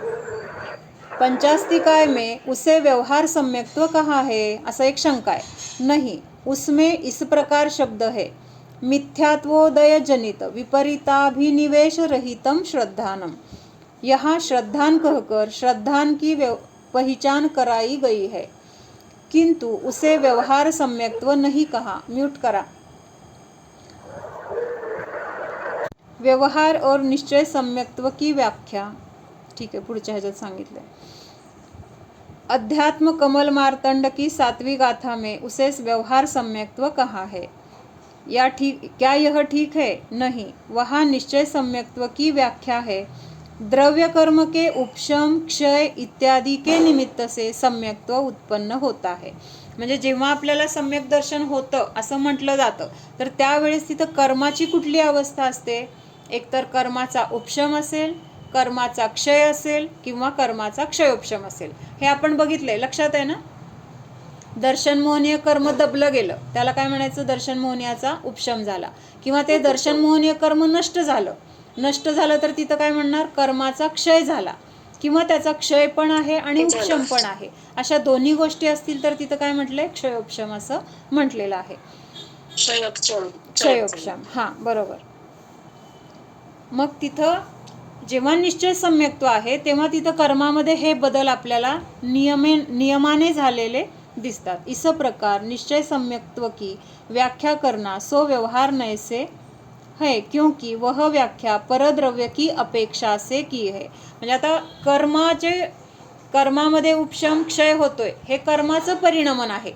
पंचास्तिकाय में उसे व्यवहार सम्यक्त्व कहा है, असं एक शंका आहे. नहीं, उसमें इस प्रकार शब्द है, मिथ्यात्वोदय जनित विपरीताभिनिवेश रहितम श्रद्धानम. यहाँ श्रद्धान कहकर श्रद्धान की पहचान कराई गई है, किंतु उसे व्यवहार सम्यक्त्व नहीं कहा. म्यूट करा. व्यवहार और निश्चय सम्यक्त्व की व्याख्या, ठीक आहे, पुढच्या ह्याच्यात सांगितलंय. अध्यात्म कमल मार्तंड की 7वीं गाथा में उसे व्यवहार सम्यक्त्व कहा है. या ठीक, क्या यह ठीक है? नहीं, वहाँ निश्चय सम्यक्त्व की व्याख्या है. द्रव्य कर्म के उपशम क्षय इत्यादि के निमित्त से सम्यक्त्व उत्पन्न होता है. म्हणजे जेव्हा आपल्याला सम्यक दर्शन होतं असं म्हटलं जातं, तर त्यावेळेस तिथं कर्माची कुठली अवस्था असते? एकतर कर्माचा उपशम असेल, कर्माचा क्षय असेल किंवा कर्माचा क्षयोपशम असेल. हे आपण बघितलंय, लक्षात आहे ना. दर्शन मोहनीय कर्म दबलं गेलं, त्याला काय म्हणायचं? दर्शन मोहनीयाचा उपशम झाला. किंवा ते दर्शन मोहनीय कर्म नष्ट झालं तर तिथं काय म्हणणार? कर्माचा क्षय झाला. किंवा त्याचा क्षय पण आहे आणि उपशम पण आहे. अशा दोन्ही गोष्टी असतील तर तिथं काय म्हटलंय? क्षयोपशम असं म्हटलेलं आहे. क्षयोपशम, हां बरोबर. मग तिथं जेव्हा निश्चय सम्यक्त्व आहे तेव्हा तिथं कर्मामध्ये हे बदल आपल्याला नियमाने झालेले दिसतात. इस प्रकार निश्चय सम्यक्त्व की व्याख्या करना सो व्यवहार नैसे है, क्योंकि वह व्याख्या परद्रव्य की अपेक्षा से की है. म्हणजे आता कर्मामध्ये उपशम क्षय होतोय, हे कर्माचं परिणमन आहे.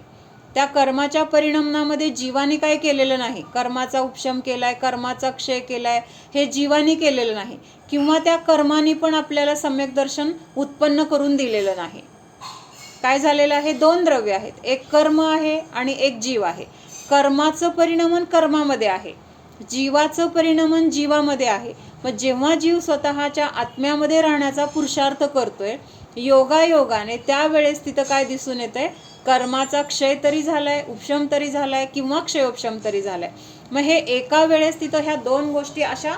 त्या कर्माच्या परिणमनामध्ये जीवाने काय केलेलं नाही. कर्माचा उपशम केलाय, कर्माचा क्षय केलाय, हे जीवाने केलेलं नाही. किंवा त्या कर्माने पण आपल्याला सम्यक दर्शन उत्पन्न करून दिलेलं नाही. काय झालेलं आहे? 2 द्रव्य आहेत, एक कर्म आहे आणि एक जीव आहे. कर्माचं परिणमन कर्मामध्ये आहे, जीवाचं परिणमन जीवामध्ये आहे. मग जेव्हा जीव स्वतःच्या आत्म्यामध्ये राहण्याचा पुरुषार्थ करतोय योगायोगाने, त्यावेळेस तिथं काय दिसून येतंय? कर्माचा क्षय तरी झालाय, उपशम तरी झालाय किंवा क्षयोपशम तरी झालाय. मग हे एका वेळेस तिथं ह्या 2 गोष्टी अशा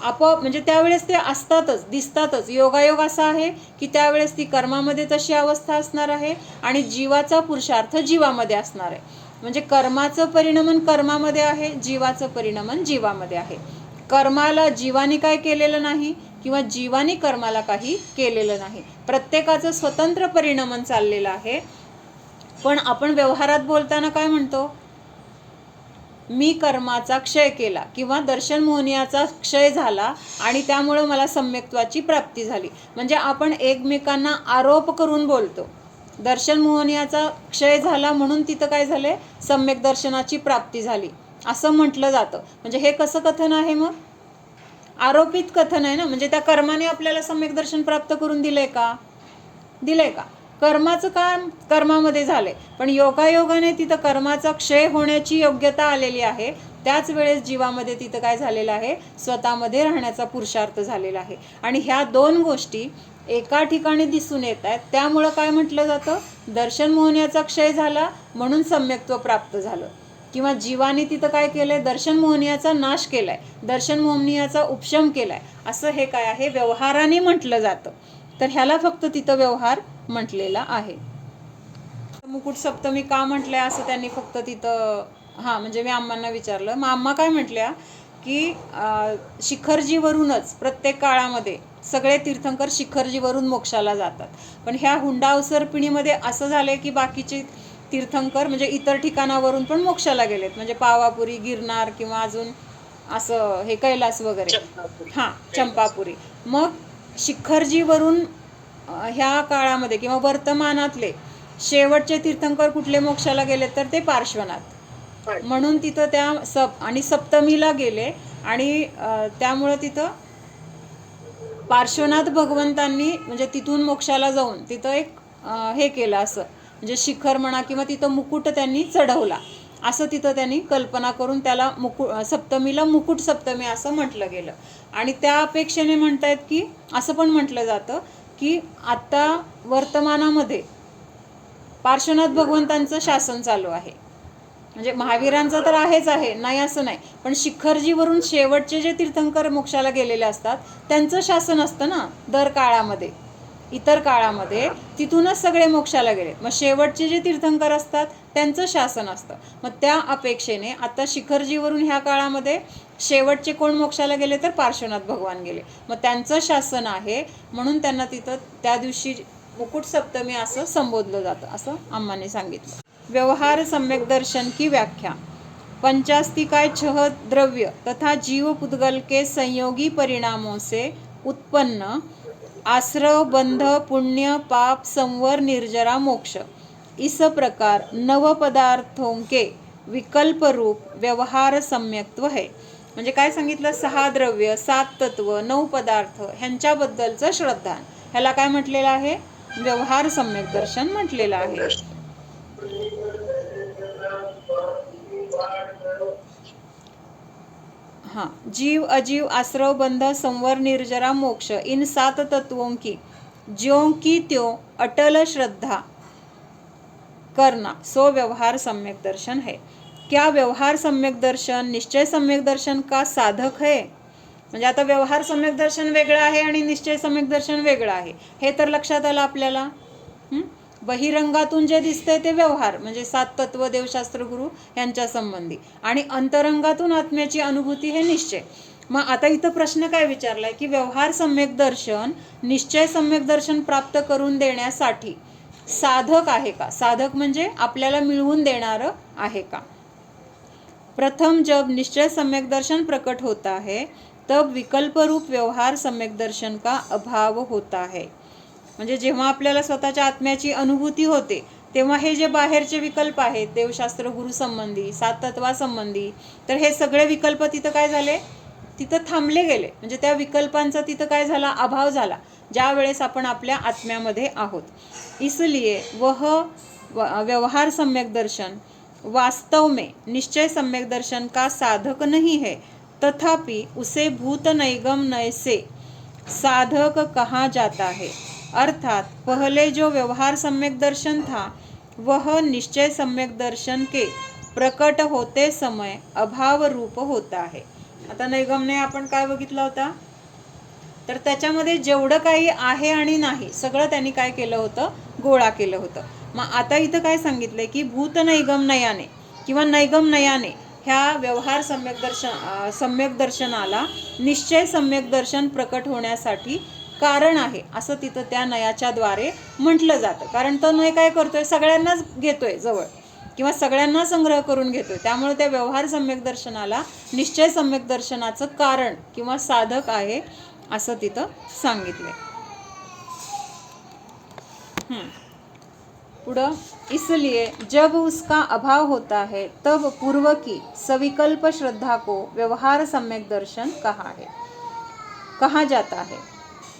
म्हणजे त्यावेळेस ते असतातच, दिसतातच. योगायोग असा आहे की त्यावेळेस ती कर्मामध्ये तशी अवस्था असणार आहे आणि जीवाचा पुरुषार्थ जीवामध्ये असणार आहे. म्हणजे कर्माचं परिणमन कर्मामध्ये आहे, जीवाचं परिणमन जीवामध्ये आहे. कर्माला जीवाने काय केलेलं नाही किंवा जीवाने कर्माला काही केलेलं नाही. प्रत्येकाचं स्वतंत्र परिणमन चाललेलं आहे. पण आपण व्यवहारात बोलताना काय म्हणतो? मी कर्माचा क्षय केला किंवा दर्शन मोहनीयाचा क्षय झाला आणि त्यामुळे मला सम्यक्त्वाची प्राप्ती झाली. म्हणजे आपण एकमेकांना आरोप करून बोलतो. दर्शन मोहनीयाचा क्षय झाला म्हणून तिथं काय झालंय? सम्यक दर्शनाची प्राप्ती झाली असं म्हटलं जातं. म्हणजे हे कसं कथन आहे? मग आरोपित कथन आहे ना. म्हणजे त्या कर्माने आपल्याला सम्यक दर्शन प्राप्त करून दिलंय का? दिलंय का? कर्माचं काम कर्मामध्ये झालंय, पण योगायोगाने तिथं कर्माचा क्षय होण्याची योग्यता आलेली आहे. त्याच वेळेस जीवामध्ये तिथं काय झालेलं आहे? स्वतःमध्ये राहण्याचा पुरुषार्थ झालेला आहे. आणि ह्या 2 गोष्टी एका ठिकाणी दिसून येत आहेत. त्यामुळं काय म्हटलं जातं? दर्शन मोहनीयाचा क्षय झाला म्हणून सम्यक्त्व प्राप्त झालं. किंवा जीवाने तिथं काय केलंय? दर्शन मोहनीयाचा नाश केलाय, दर्शन मोहनीयाचा उपशम केलाय. असं हे काय आहे? व्यवहाराने म्हटलं जातं. तर ह्याला फक्त तिथं व्यवहार म्हटलेला आहे. मुकुट सप्तमी का म्हटलंय असं त्यांनी फक्त तिथं, हां म्हणजे मी अम्मांना विचारलं. मग अम्मा काय म्हटल्या की शिखरजीवरूनच प्रत्येक काळामध्ये सगळे तीर्थंकर शिखरजीवरून मोक्षाला जातात. पण ह्या हुंडा अवसर्पिणीमध्ये असं झालंय की बाकीचे तीर्थंकर म्हणजे इतर ठिकाणावरून पण मोक्षाला गेलेत. म्हणजे पावापुरी, गिरनार किंवा अजून असं हे कैलास वगैरे, हां चंपापुरी. मग शिखरजीवरून ह्या काळामध्ये किंवा वर्तमानातले शेवटचे तीर्थंकर कुठले मोक्षाला गेलेत? तर ते पार्श्वनाथ. म्हणून तिथं त्या आणि सप्तमीला गेले आणि त्यामुळं तिथं पार्श्वनाथ भगवंतांनी म्हणजे तिथून मोक्षाला जाऊन तिथं एक हे केलं असं, म्हणजे शिखर म्हणा किंवा तिथं मुकुट त्यांनी चढवला असं तिथं त्यांनी कल्पना करून त्याला सप्तमीला मुकुट सप्तमी असं म्हटलं गेलं. आणि त्या अपेक्षेने म्हणतायत की असं पण म्हटलं जातं की आता वर्तमानामध्ये पार्श्वनाथ भगवंतांचं शासन चालू आहे. म्हणजे महावीरांचं तर आहेच आहे, नाही असं नाही, पण शिखरजीवरून शेवटचे जे तीर्थंकर मोक्षाला गेलेले असतात त्यांचं शासन असतं ना दर काळामध्ये, इतर काळामध्ये तिथूनच सगळे मोक्षाला गेले. मग शेवटचे जे तीर्थंकर असतात त्यांचं शासन असतं. मग त्या अपेक्षेने आता शिखरजीवरून ह्या काळामध्ये शेवटचे कोण मोक्षाला गेले तर पार्श्वनाथ भगवान गेले. मग त्यांचं शासन आहे म्हणून त्यांना तिथं त्या दिवशी मुकुट सप्तमी असं संबोधलं जातं असं अम्माने सांगितलं. व्यवहार सम्यक दर्शन की व्याख्या. पंचास्तिकाय छह द्रव्य तथा जीव पुद्गल के संयोगी परिणामों से उत्पन्न आश्रव बंध पुण्य पाप संवर निर्जरा मोक्ष इस प्रकार नव पदार्थों के विकल्प रूप व्यवहार सम्यक्त्व है. म्हणजे काय सांगितलं, 6 द्रव्य 7 तत्व 9 पदार्थ ह्यांच्याबद्दलचं श्रद्धान, ह्याला काय म्हटलेलं आहे, व्यवहार सम्यक दर्शन म्हटलेलं आहे. हाँ, जीव अजीव आश्रव बंध संवर निर्जरा मोक्ष इन 7 तत्वों की ज्यों की त्यों अटल श्रद्धा करना सो व्यवहार सम्यक दर्शन है. क्या व्यवहार सम्यक दर्शन निश्चय सम्यक दर्शन का साधक है. म्हणजे आता व्यवहार सम्यक दर्शन वेगळं आहे आणि निश्चय सम्यक दर्शन वेगळं आहे, हे तर लक्षात आलं आपल्याला. बहिरंगातून जे दिसतंय ते व्यवहार म्हणजे 7 तत्व देवशास्त्र गुरु यांच्या संबंधी, आणि अंतरंगातून आत्म्याची अनुभूती हे निश्चय. मग आता इथं प्रश्न काय विचारलाय की व्यवहार सम्यक दर्शन निश्चय सम्यक दर्शन प्राप्त करून देण्यासाठी साधक आहे का. साधक म्हणजे आपल्याला मिळवून देणारं आहे का. प्रथम जब निश्चय सम्यक दर्शन प्रकट होता है तब विकल्प रूप व्यवहार सम्यक दर्शन का अभाव होता है. म्हणजे जेव्हा आपल्याला स्वतःच्या आत्म्याची अनुभूती होते तेव्हा हे जे बाहेरचे विकल्प आहेत देवशास्त्र गुरु संबंधी 7 तत्वासंबंधी, तर हे सगळे विकल्प तिथं काय झाले, तिथं थांबले गेले. म्हणजे त्या विकल्पांचा तिथं काय झाला, अभाव झाला ज्या वेळेस आपण आपल्या आत्म्यामध्ये आहोत. इसलिए वह व्यवहार सम्यक दर्शन वास्तव में निश्चय सम्यक दर्शन का साधक नहीं है, तथापि उसे भूत नैगम नय से साधक कहा जाता है. अर्थात पहले जो व्यवहार सम्यक दर्शन था वह निश्चय सम्यक दर्शन के प्रकट होते समय अभाव रूप होता है. आता नैगमने आपण काय बघितला होता, तर त्याच्यामध्ये जेवढं काही आहे आणि नाही सगळं त्यांनी काय केलं होतं, गोळा केलं होतं. मग आता इथं काय सांगितलंय की भूत नैगम नयाने किंवा नैगम नयाने ह्या व्यवहार सम्यक दर्शनाला निश्चय सम्यक दर्शन प्रकट होण्यासाठी कारण आहे असं तिथं त्या नयाच्या द्वारे म्हटलं जातं. कारण तो नय काय करतोय, सगळ्यांनाच घेतोय जवळ किंवा सगळ्यांना संग्रह करून घेतोय. त्यामुळे त्या व्यवहार सम्यक दर्शनाला निश्चय सम्यक दर्शनाचं कारण किंवा साधक आहे असं तिथं सांगितलंय. पुढं, इसलिए जब उसका अभाव होता है तब पूर्व की सविकल्प श्रद्धा को व्यवहार सम्यक दर्शन कहा जाता है.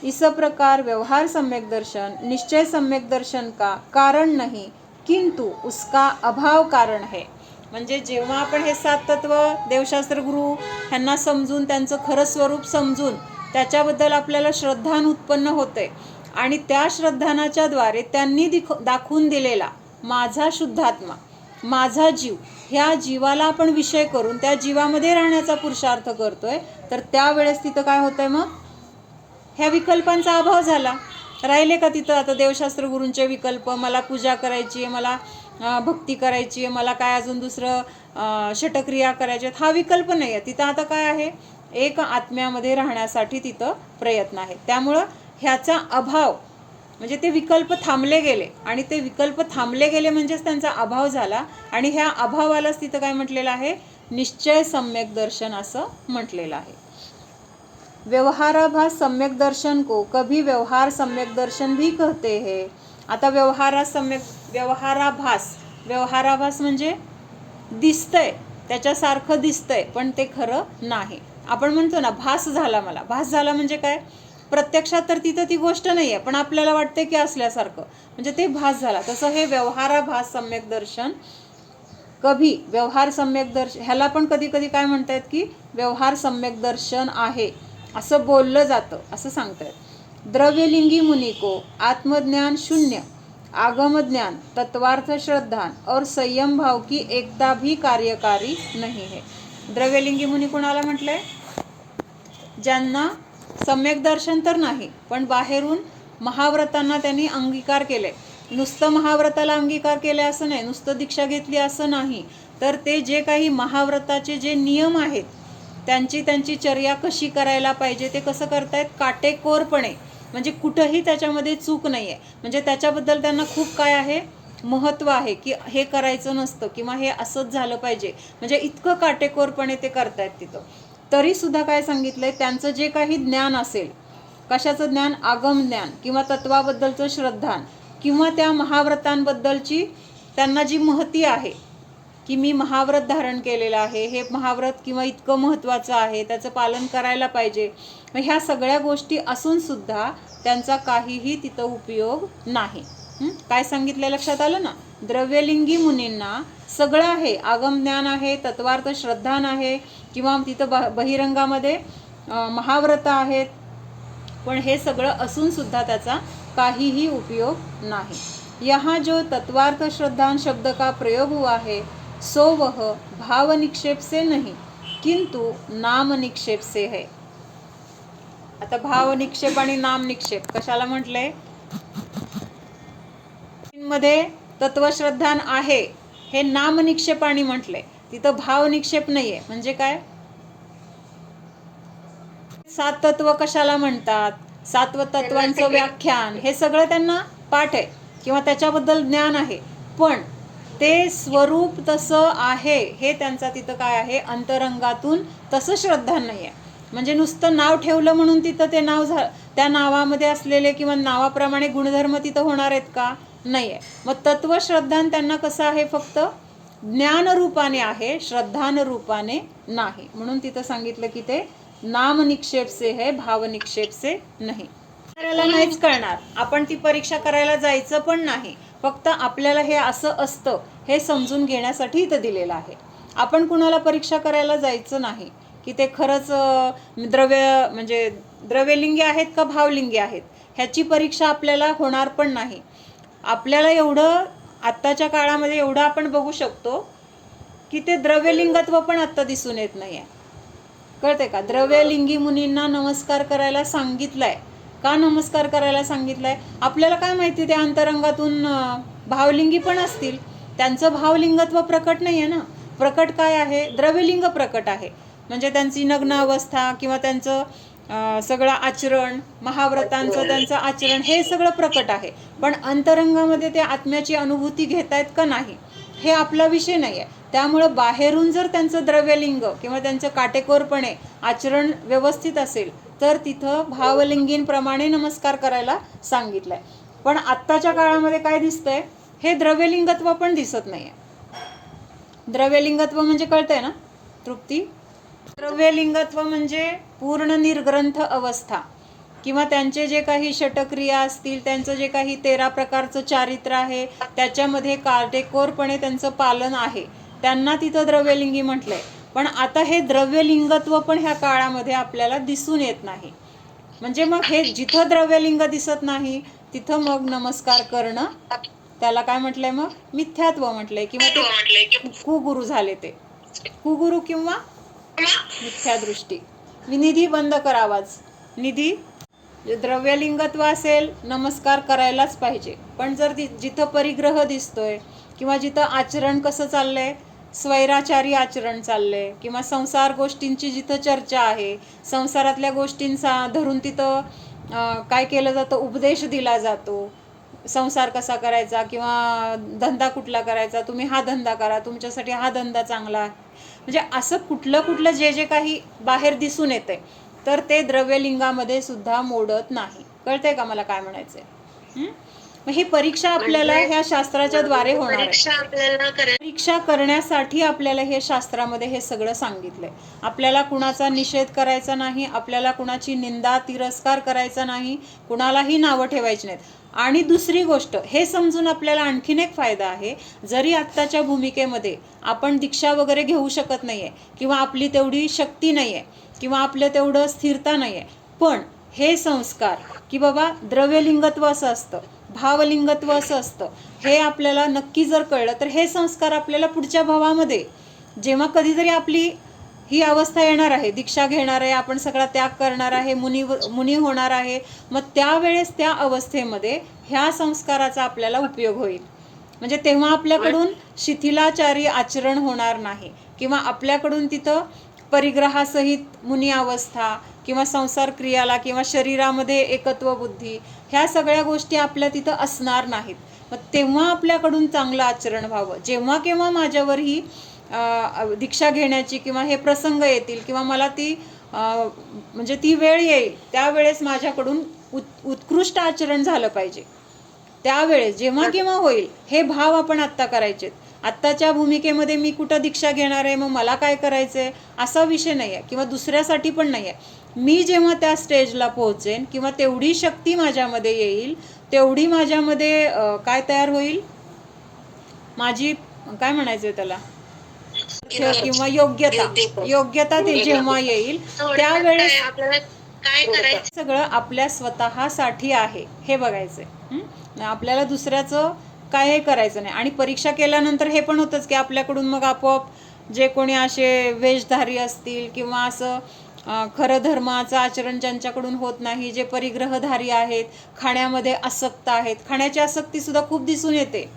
इस प्रकार व्यवहार सम्यक दर्शन निश्चय सम्यक दर्शन का कारण नहीं किंतु उसका अभाव कारण है. म्हणजे जेव्हा आपण हे 7 तत्व देवशास्त्र गुरु ह्यांना समजून त्यांचं खरं स्वरूप समजून त्याच्याबद्दल आपल्याला श्रद्धान उत्पन्न होते आणि त्या श्रद्धानाच्या द्वारे त्यांनी दाखवून दिलेला माझा शुद्धात्मा माझा जीव, ह्या जीवाला आपण विषय करून त्या जीवामध्ये राहण्याचा पुरुषार्थ करतोय, तर त्यावेळेस तिथं काय होतंय, मग ह्या विकल्पांचा अभाव झाला. राहिले का तिथं आता देवशास्त्र गुरूंचे विकल्प, मला पूजा करायची आहे, मला भक्ती करायची आहे, मला काय अजून दुसरं षटक्रिया करायच्या आहेत, हा विकल्प नाही आहे तिथं. आता काय आहे, एक आत्म्यामध्ये राहण्यासाठी तिथं प्रयत्न आहे. त्यामुळं ह्याचा अभाव म्हणजे ते विकल्प थांबले गेले आणि ते विकल्प थांबले गेले म्हणजेच त्यांचा अभाव झाला आणि ह्या अभावालाच तिथं काय म्हटलेलं आहे, निश्चय सम्यक दर्शन असं म्हटलेलं आहे. व्यवहाराभास सम्यक दर्शन को कभी व्यवहार सम्यक दर्शन भी कहते हैं. आता व्यवहाराभास म्हणजे दिसतंय, त्याच्यासारखं दिसतंय, पण ते खरं नाही. आपण म्हणतो ना भास झाला मला. भास झाला म्हणजे काय? प्रत्यक्षात तर तिथं ती गोष्ट नाही आहे, पण आपल्याला वाटते की असल्यासारखं, म्हणजे ते भास झाला. तसं हे व्यवहाराभास सम्यक दर्शन, कभी व्यवहार सम्यक दर्शन, ह्याला पण कधी कधी काय म्हणतायत की व्यवहार सम्यक दर्शन आहे असं बोललं जातं, असं सांगतायत. द्रव्यलिंगी मुनि को आत्मज्ञान शून्य, आगम ज्ञान, तत्वार्थ श्रद्धान और संयम भाव की एकता भी कार्यकारी नहीं है. द्रव्यलिंगी मुनी कोणाला म्हटलंय? ज्यांना सम्यक दर्शन तर नाही, पण बाहेरून महाव्रतांना त्यांनी अंगीकार केले. नुसतं महाव्रताला अंगीकार केले असं नाही, नुसतं दीक्षा घेतली असं नाही, तर ते जे काही महाव्रताचे जे नियम आहेत, त्यांची चर्या कशी करायला पाहिजे ते कसं करतायत? काटेकोरपणे, म्हणजे कुठंही त्याच्यामध्ये चूक नाही आहे. म्हणजे त्याच्याबद्दल त्यांना खूप काय आहे? महत्त्व आहे की हे करायचं नसतं किंवा हे असंच झालं पाहिजे, म्हणजे इतकं काटेकोरपणे ते करतायत तिथं. तरीसुद्धा काय सांगितलंय? त्यांचं जे काही ज्ञान असेल, कशाचं ज्ञान? आगम ज्ञान किंवा तत्वाबद्दलचं श्रद्धान किंवा त्या महाव्रतांबद्दलची त्यांना जी महती आहे की मी महाव्रत धारण केलेलं आहे, हे महाव्रत किंवा इतकं महत्त्वाचं आहे, त्याचं पालन करायला पाहिजे, ह्या सगळ्या गोष्टी असूनसुद्धा त्यांचा काहीही तिथं उपयोग नाही. काय सांगितलं लक्षात आलं ना? द्रव्यलिंगी मुनींना सगळं आहे, आगम ज्ञान आहे, तत्वार्थ श्रद्धान आहे किंवा तिथं बहिरंगामध्ये महाव्रत आहेत, पण हे सगळं असूनसुद्धा त्याचा काहीही उपयोग नाही. यहाँ जो तत्वार्थ श्रद्धान शब्द का प्रयोग हुआ है सो वह भाव निक्षेप से नहीं किंतु नाम निक्षेप से है. आता भाव निक्षेप आणि नाम निक्षेप कशाला म्हटलंय? मध्ये तत्वश्रद्धान आहे हे नाम निक्षेपाणी म्हटलंय, तिथं भाव निक्षेप नाहीये. म्हणजे काय? 7 तत्व कशाला म्हणतात, 7 तत्वांचं व्याख्यान, हे सगळं त्यांना पाठ आहे किंवा त्याच्याबद्दल ज्ञान आहे, पण ते स्वरूप तसं आहे हे त्यांचा तिथं काय आहे? अंतरंगातून तसं श्रद्धा नाही आहे. म्हणजे नुसतं नाव ठेवलं म्हणून तिथं ते नाव त्या नावामध्ये असलेले किंवा नावाप्रमाणे गुणधर्म तिथं होणार आहेत का? नाही आहे. मग तत्वश्रद्धान त्यांना कसं आहे? फक्त ज्ञान रूपाने आहे, श्रद्धान रूपाने नाही. म्हणून तिथं सांगितलं की ते नाम निक्षेप से है, भाव निक्षेप से नाही. आपल्याला नाहीच कळणार, आपण ती परीक्षा करायला जायचं पण नाही, फक्त आपल्याला हे असं असतं हे समजून घेण्यासाठी इथं दिलेलं आहे. आपण कुणाला परीक्षा करायला जायचं नाही की ते खरंच म्हणजे द्रव्यलिंगी आहेत का भावलिंगी आहेत, ह्याची परीक्षा आपल्याला होणार पण नाही. आपल्याला एवढं आत्ताच्या काळामध्ये एवढं आपण बघू शकतो की ते द्रव्यलिंगत्व पण आत्ता दिसून येत नाही आहे. कळते का? द्रव्यलिंगी मुनींना नमस्कार करायला सांगितलाय. का नमस्कार करायला सांगितलाय? आपल्याला काय माहिती, त्या अंतरंगातून भावलिंगी पण असतील, त्यांचं भावलिंगत्व प्रकट नाही आहे ना. प्रकट काय आहे? द्रव्यलिंग प्रकट आहे. म्हणजे त्यांची नग्न अवस्था किंवा त्यांचं सगळं आचरण, महाव्रतांचं त्यांचं आचरण, हे सगळं प्रकट आहे. पण अंतरंगामध्ये ते आत्म्याची अनुभूती घेत आहेत का नाही, हे आपला विषय नाही आहे. त्यामुळं बाहेरून जर त्यांचं द्रव्यलिंग किंवा त्यांचं काटेकोरपणे आचरण व्यवस्थित असेल तर तिथं भावलिंगींप्रमाणे नमस्कार करायला सांगितलंय. पण आत्ताच्या काळामध्ये काय दिसतंय? हे द्रव्यलिंगत्व पण दिसत नाही आहे. द्रव्यलिंगत्व म्हणजे कळतंय ना तृप्ती? द्रव्यलिंगत्व म्हणजे पूर्ण निर्ग्रंथ अवस्था किंवा त्यांचे जे काही षटक्रिया असतील, त्यांचं जे काही 13 प्रकारचं चारित्र्य आहे, त्याच्यामध्ये काटेकोरपणे त्यांचं पालन आहे, त्यांना तिथं द्रव्यलिंगी म्हटलंय. पण आता हे द्रव्यलिंगत्व पण ह्या काळामध्ये आपल्याला दिसून येत नाही. म्हणजे मग हे जिथं द्रव्यलिंग दिसत नाही तिथं मग नमस्कार करणं, त्याला काय म्हटलंय? मग मिथ्यात्व म्हटलंय किंवा ते कुगुरू झाले. ते कुगुरू किंवा मिथ्यादृष्टी. निधी बंद करावाच. निधी द्रव्यलिंगत्व असेल नमस्कार करायलाच पाहिजे, पण जर जिथं परिग्रह दिसतोय किंवा जिथं आचरण कसं चाललंय, स्वैराचारी आचरण चाललंय किंवा संसार गोष्टींची जिथं चर्चा आहे, संसारातल्या गोष्टींचा धरून तिथं काय केलं जातं? उपदेश दिला जातो. संसार कसा करायचा किंवा धंदा कुठला करायचा, तुम्ही हा धंदा करा, तुमच्यासाठी हा धंदा चांगला आहे. म्हणजे असं कुठलं जे जे काही बाहेर दिसून येतंय, तर ते द्रव्यलिंगामध्ये सुद्धा मोडत नाही. कळतंय का मला काय म्हणायचंय? मग ही परीक्षा आपल्याला म्हणजे ह्या शास्त्राच्या द्वारे होणार आहे. परीक्षा आपल्याला परीक्षा करण्यासाठी आपल्याला हे शास्त्रामध्ये हे सगळं सांगितलंय. आपल्याला कुणाचा निषेध करायचा नाही, आपल्याला कुणाची निंदा तिरस्कार करायचा नाही, कुणालाही नावं ठेवायची नाहीत. आणि दुसरी गोष्ट हे समजून आपल्याला आणखीन एक फायदा आहे, जरी आत्ताच्या भूमिकेमध्ये आपण दीक्षा वगैरे घेऊ शकत नाहीये किंवा आपली तेवढी शक्ती नाहीये किंवा आपलं तेवढं स्थिरता नाहीये, पण हे संस्कार की बाबा द्रव्यलिंगत्व असं असतं, भावलिंगत्व असं असतं, हे आपल्याला नक्की जर कळलं तर हे संस्कार आपल्याला पुढच्या भावामध्ये जेव्हा कधीतरी आपली ही अवस्था येणार आहे, दीक्षा घेणार आहे, आपण सगळा त्याग करणार आहे, मुनी होणार आहे, मग त्यावेळेस त्या अवस्थेमध्ये ह्या संस्काराचा आपल्याला उपयोग होईल. म्हणजे तेव्हा आपल्याकडून शिथिलाचारी आचरण होणार नाही किंवा आपल्याकडून तिथं परिग्रहासहित मुनी अवस्था किंवा संसार क्रियाला किंवा शरीरामध्ये एकत्व बुद्धी ह्या सगळ्या गोष्टी आपल्या तिथं असणार नाहीत. मग तेव्हा आपल्याकडून चांगलं आचरण व्हावं. जेव्हा केव्हा माझ्यावर ही दीक्षा घेण्याची किंवा हे प्रसंग येतील किंवा मला ती म्हणजे ती वेळ येईल, त्यावेळेस माझ्याकडून उत्कृष्ट आचरण झालं पाहिजे. त्यावेळेस जेव्हा केव्हा होईल हे भाव आपण आत्ता करायचेत. आत्ताच्या भूमिकेमध्ये मी कुठं दीक्षा घेणार आहे, मग मला काय करायचं आहे असा विषय नाही आहे किंवा दुसऱ्यासाठी पण नाही आहे. मी जेव्हा त्या स्टेजला पोहोचेन किंवा तेवढी शक्ती माझ्यामध्ये येईल, तेवढी माझ्यामध्ये काय तयार होईल, माझी काय म्हणायचं त्याला किंवा योग्यता ते जेव्हा येईल त्यावेळेस आपल्याला काय करायचं सगळं आपल्या स्वतःसाठी आहे हे बघायचंय. आपल्याला दुसऱ्याचं काय हे करायचं नाही. आणि परीक्षा केल्यानंतर हे पण होतंच की आपल्याकडून मग आपोआप जे कोणी असे वेशधारी असतील किंवा असं खरं धर्माचं आचरण ज्यांच्याकडून होत नाही, जे परिग्रहधारी आहेत, खाण्यामध्ये आसक्त आहेत, खाण्याची आसक्तीसुद्धा खूप दिसून येते.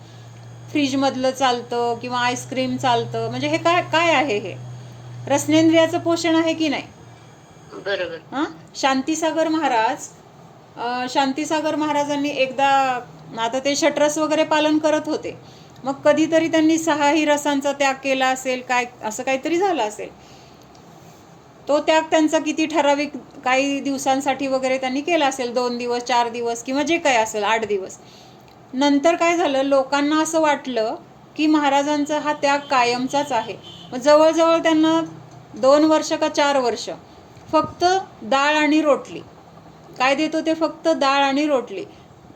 फ्रीजमधलं चालतं किंवा आईस्क्रीम चालतं, म्हणजे हे काय काय आहे, हे रसनेंद्रियाचं पोषण आहे की नाही. बरोबर. हां, शांतीसागर महाराजांनी एकदा, आता ते षटरस वगैरे पालन करत होते, मग कधीतरी त्यांनी 6ही रसांचा त्याग केला असेल, काय असं काहीतरी झालं असेल. तो त्याग त्यांचा किती ठराविक काही दिवसांसाठी वगैरे त्यांनी केला असेल, 2 दिवस 4 दिवस किंवा जे काही असेल 8 दिवस. नंतर काय झालं, लोकांना असं वाटलं की महाराजांचा हा त्याग कायमचाच आहे. मग जवळजवळ त्यांना 2 वर्ष का 4 वर्ष फक्त डाळ आणि रोटली, काय देत होते, फक्त डाळ आणि रोटली,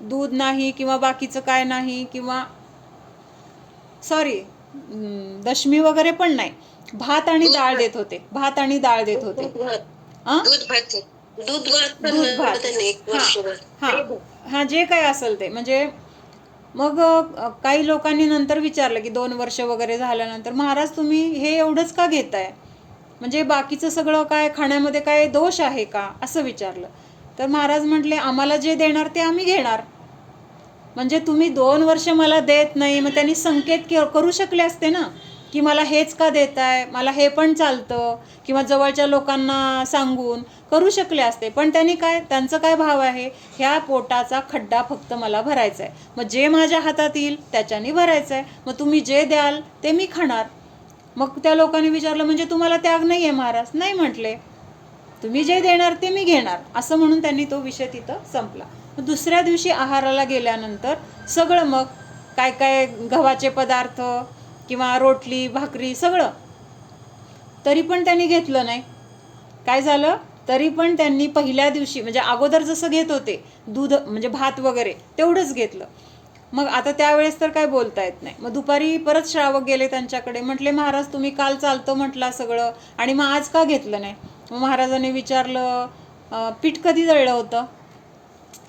दूध नाही किंवा बाकीचं काय नाही, किंवा दशमी वगैरे पण नाही, भात आणि डाळ देत होते, भात आणि डाळ देत होते. दूध भात हा जे काय असेल ते. म्हणजे मग काही लोकांनी नंतर विचारलं की 2 वर्ष वगैरे झाल्यानंतर, महाराज तुम्ही हे एवढंच का घेताय, म्हणजे बाकीचं सगळं काय खाण्यामध्ये काय दोष आहे का, असं विचारलं. तर महाराज म्हटले, आम्हाला जे देणार ते आम्ही घेणार. म्हणजे तुम्ही 2 वर्ष मला देत नाही, मग त्यांनी संकेत करू शकले असते ना की मला हेच का देताय, मला हे पण चालतं, किंवा जवळच्या लोकांना सांगून करू शकले असते. पण त्यांनी काय, त्यांचं काय भाव आहे, ह्या पोटाचा खड्डा फक्त मला भरायचा आहे, मग जे माझ्या हातात येईल त्याच्याने भरायचं आहे, मग तुम्ही जे द्याल ते मी खाणार. मग त्या लोकांनी विचारलं, म्हणजे तुम्हाला त्याग नाही आहे महाराज. नाही म्हटले, तुम्ही जे देणार ते मी घेणार, असं म्हणून त्यांनी तो विषय तिथं संपला. दुसऱ्या दिवशी आहाराला गेल्यानंतर सगळं, मग काय काय गव्हाचे पदार्थ किंवा रोटली भाकरी सगळं, तरी पण त्यांनी घेतलं नाही. काय झालं, तरी पण त्यांनी पहिल्या दिवशी म्हणजे अगोदर जसं घेत होते दूध म्हणजे भात वगैरे तेवढंच घेतलं. मग आता त्यावेळेस तर काय बोलता येत नाही. मग दुपारी परत श्रावक गेले त्यांच्याकडे, म्हटले महाराज तुम्ही काल चालतं म्हटलं सगळं, आणि मग आज का घेतलं नाही. मग महाराजांनी विचारलं, पीठ कधी दळलं होतं,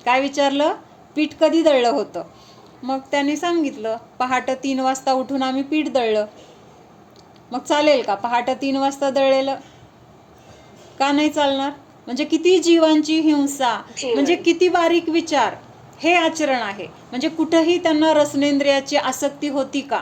काय विचारलं, पीठ कधी दळलं होतं. मग त्यांनी सांगितलं, पहाटे 3 वाजता उठून आम्ही पीठ दळलं. मग चालेल का, पहाटे 3 वाजता दळलेलं का नाही चालणार. म्हणजे किती जीवांची हिंसा, म्हणजे किती बारीक विचार, हे आचरण आहे. म्हणजे कुठंही त्यांना रसनेंद्रियाची आसक्ती होती का,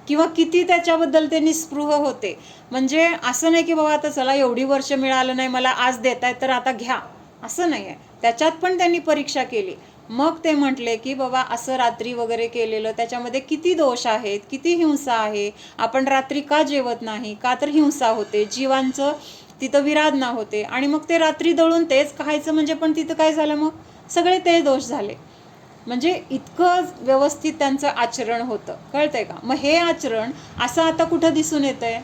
किंवा किती त्याच्याबद्दल ते निस्पृह होते. म्हणजे असं नाही की बाबा आता चला एवढी वर्ष मिळालं नाही मला, आज देताय तर आता घ्या, असं नाही आहे. त्याच्यात पण त्यांनी परीक्षा केली. मग ते म्हटले की बाबा असं रात्री वगैरे केलेलं त्याच्यामध्ये किती दोष आहेत, किती हिंसा आहे. आपण रात्री का जेवत नाही, का तर हिंसा होते, जीवांचं तिथं विराधना होते. आणि मग ते रात्री दळून तेच खायचं, म्हणजे पण तिथं काय झालं, मग सगळे ते दोष झाले. म्हणजे इतकं व्यवस्थित त्यांचं आचरण होतं, कळतंय का? मग हे आचरण असं आता कुठं दिसून येतंय?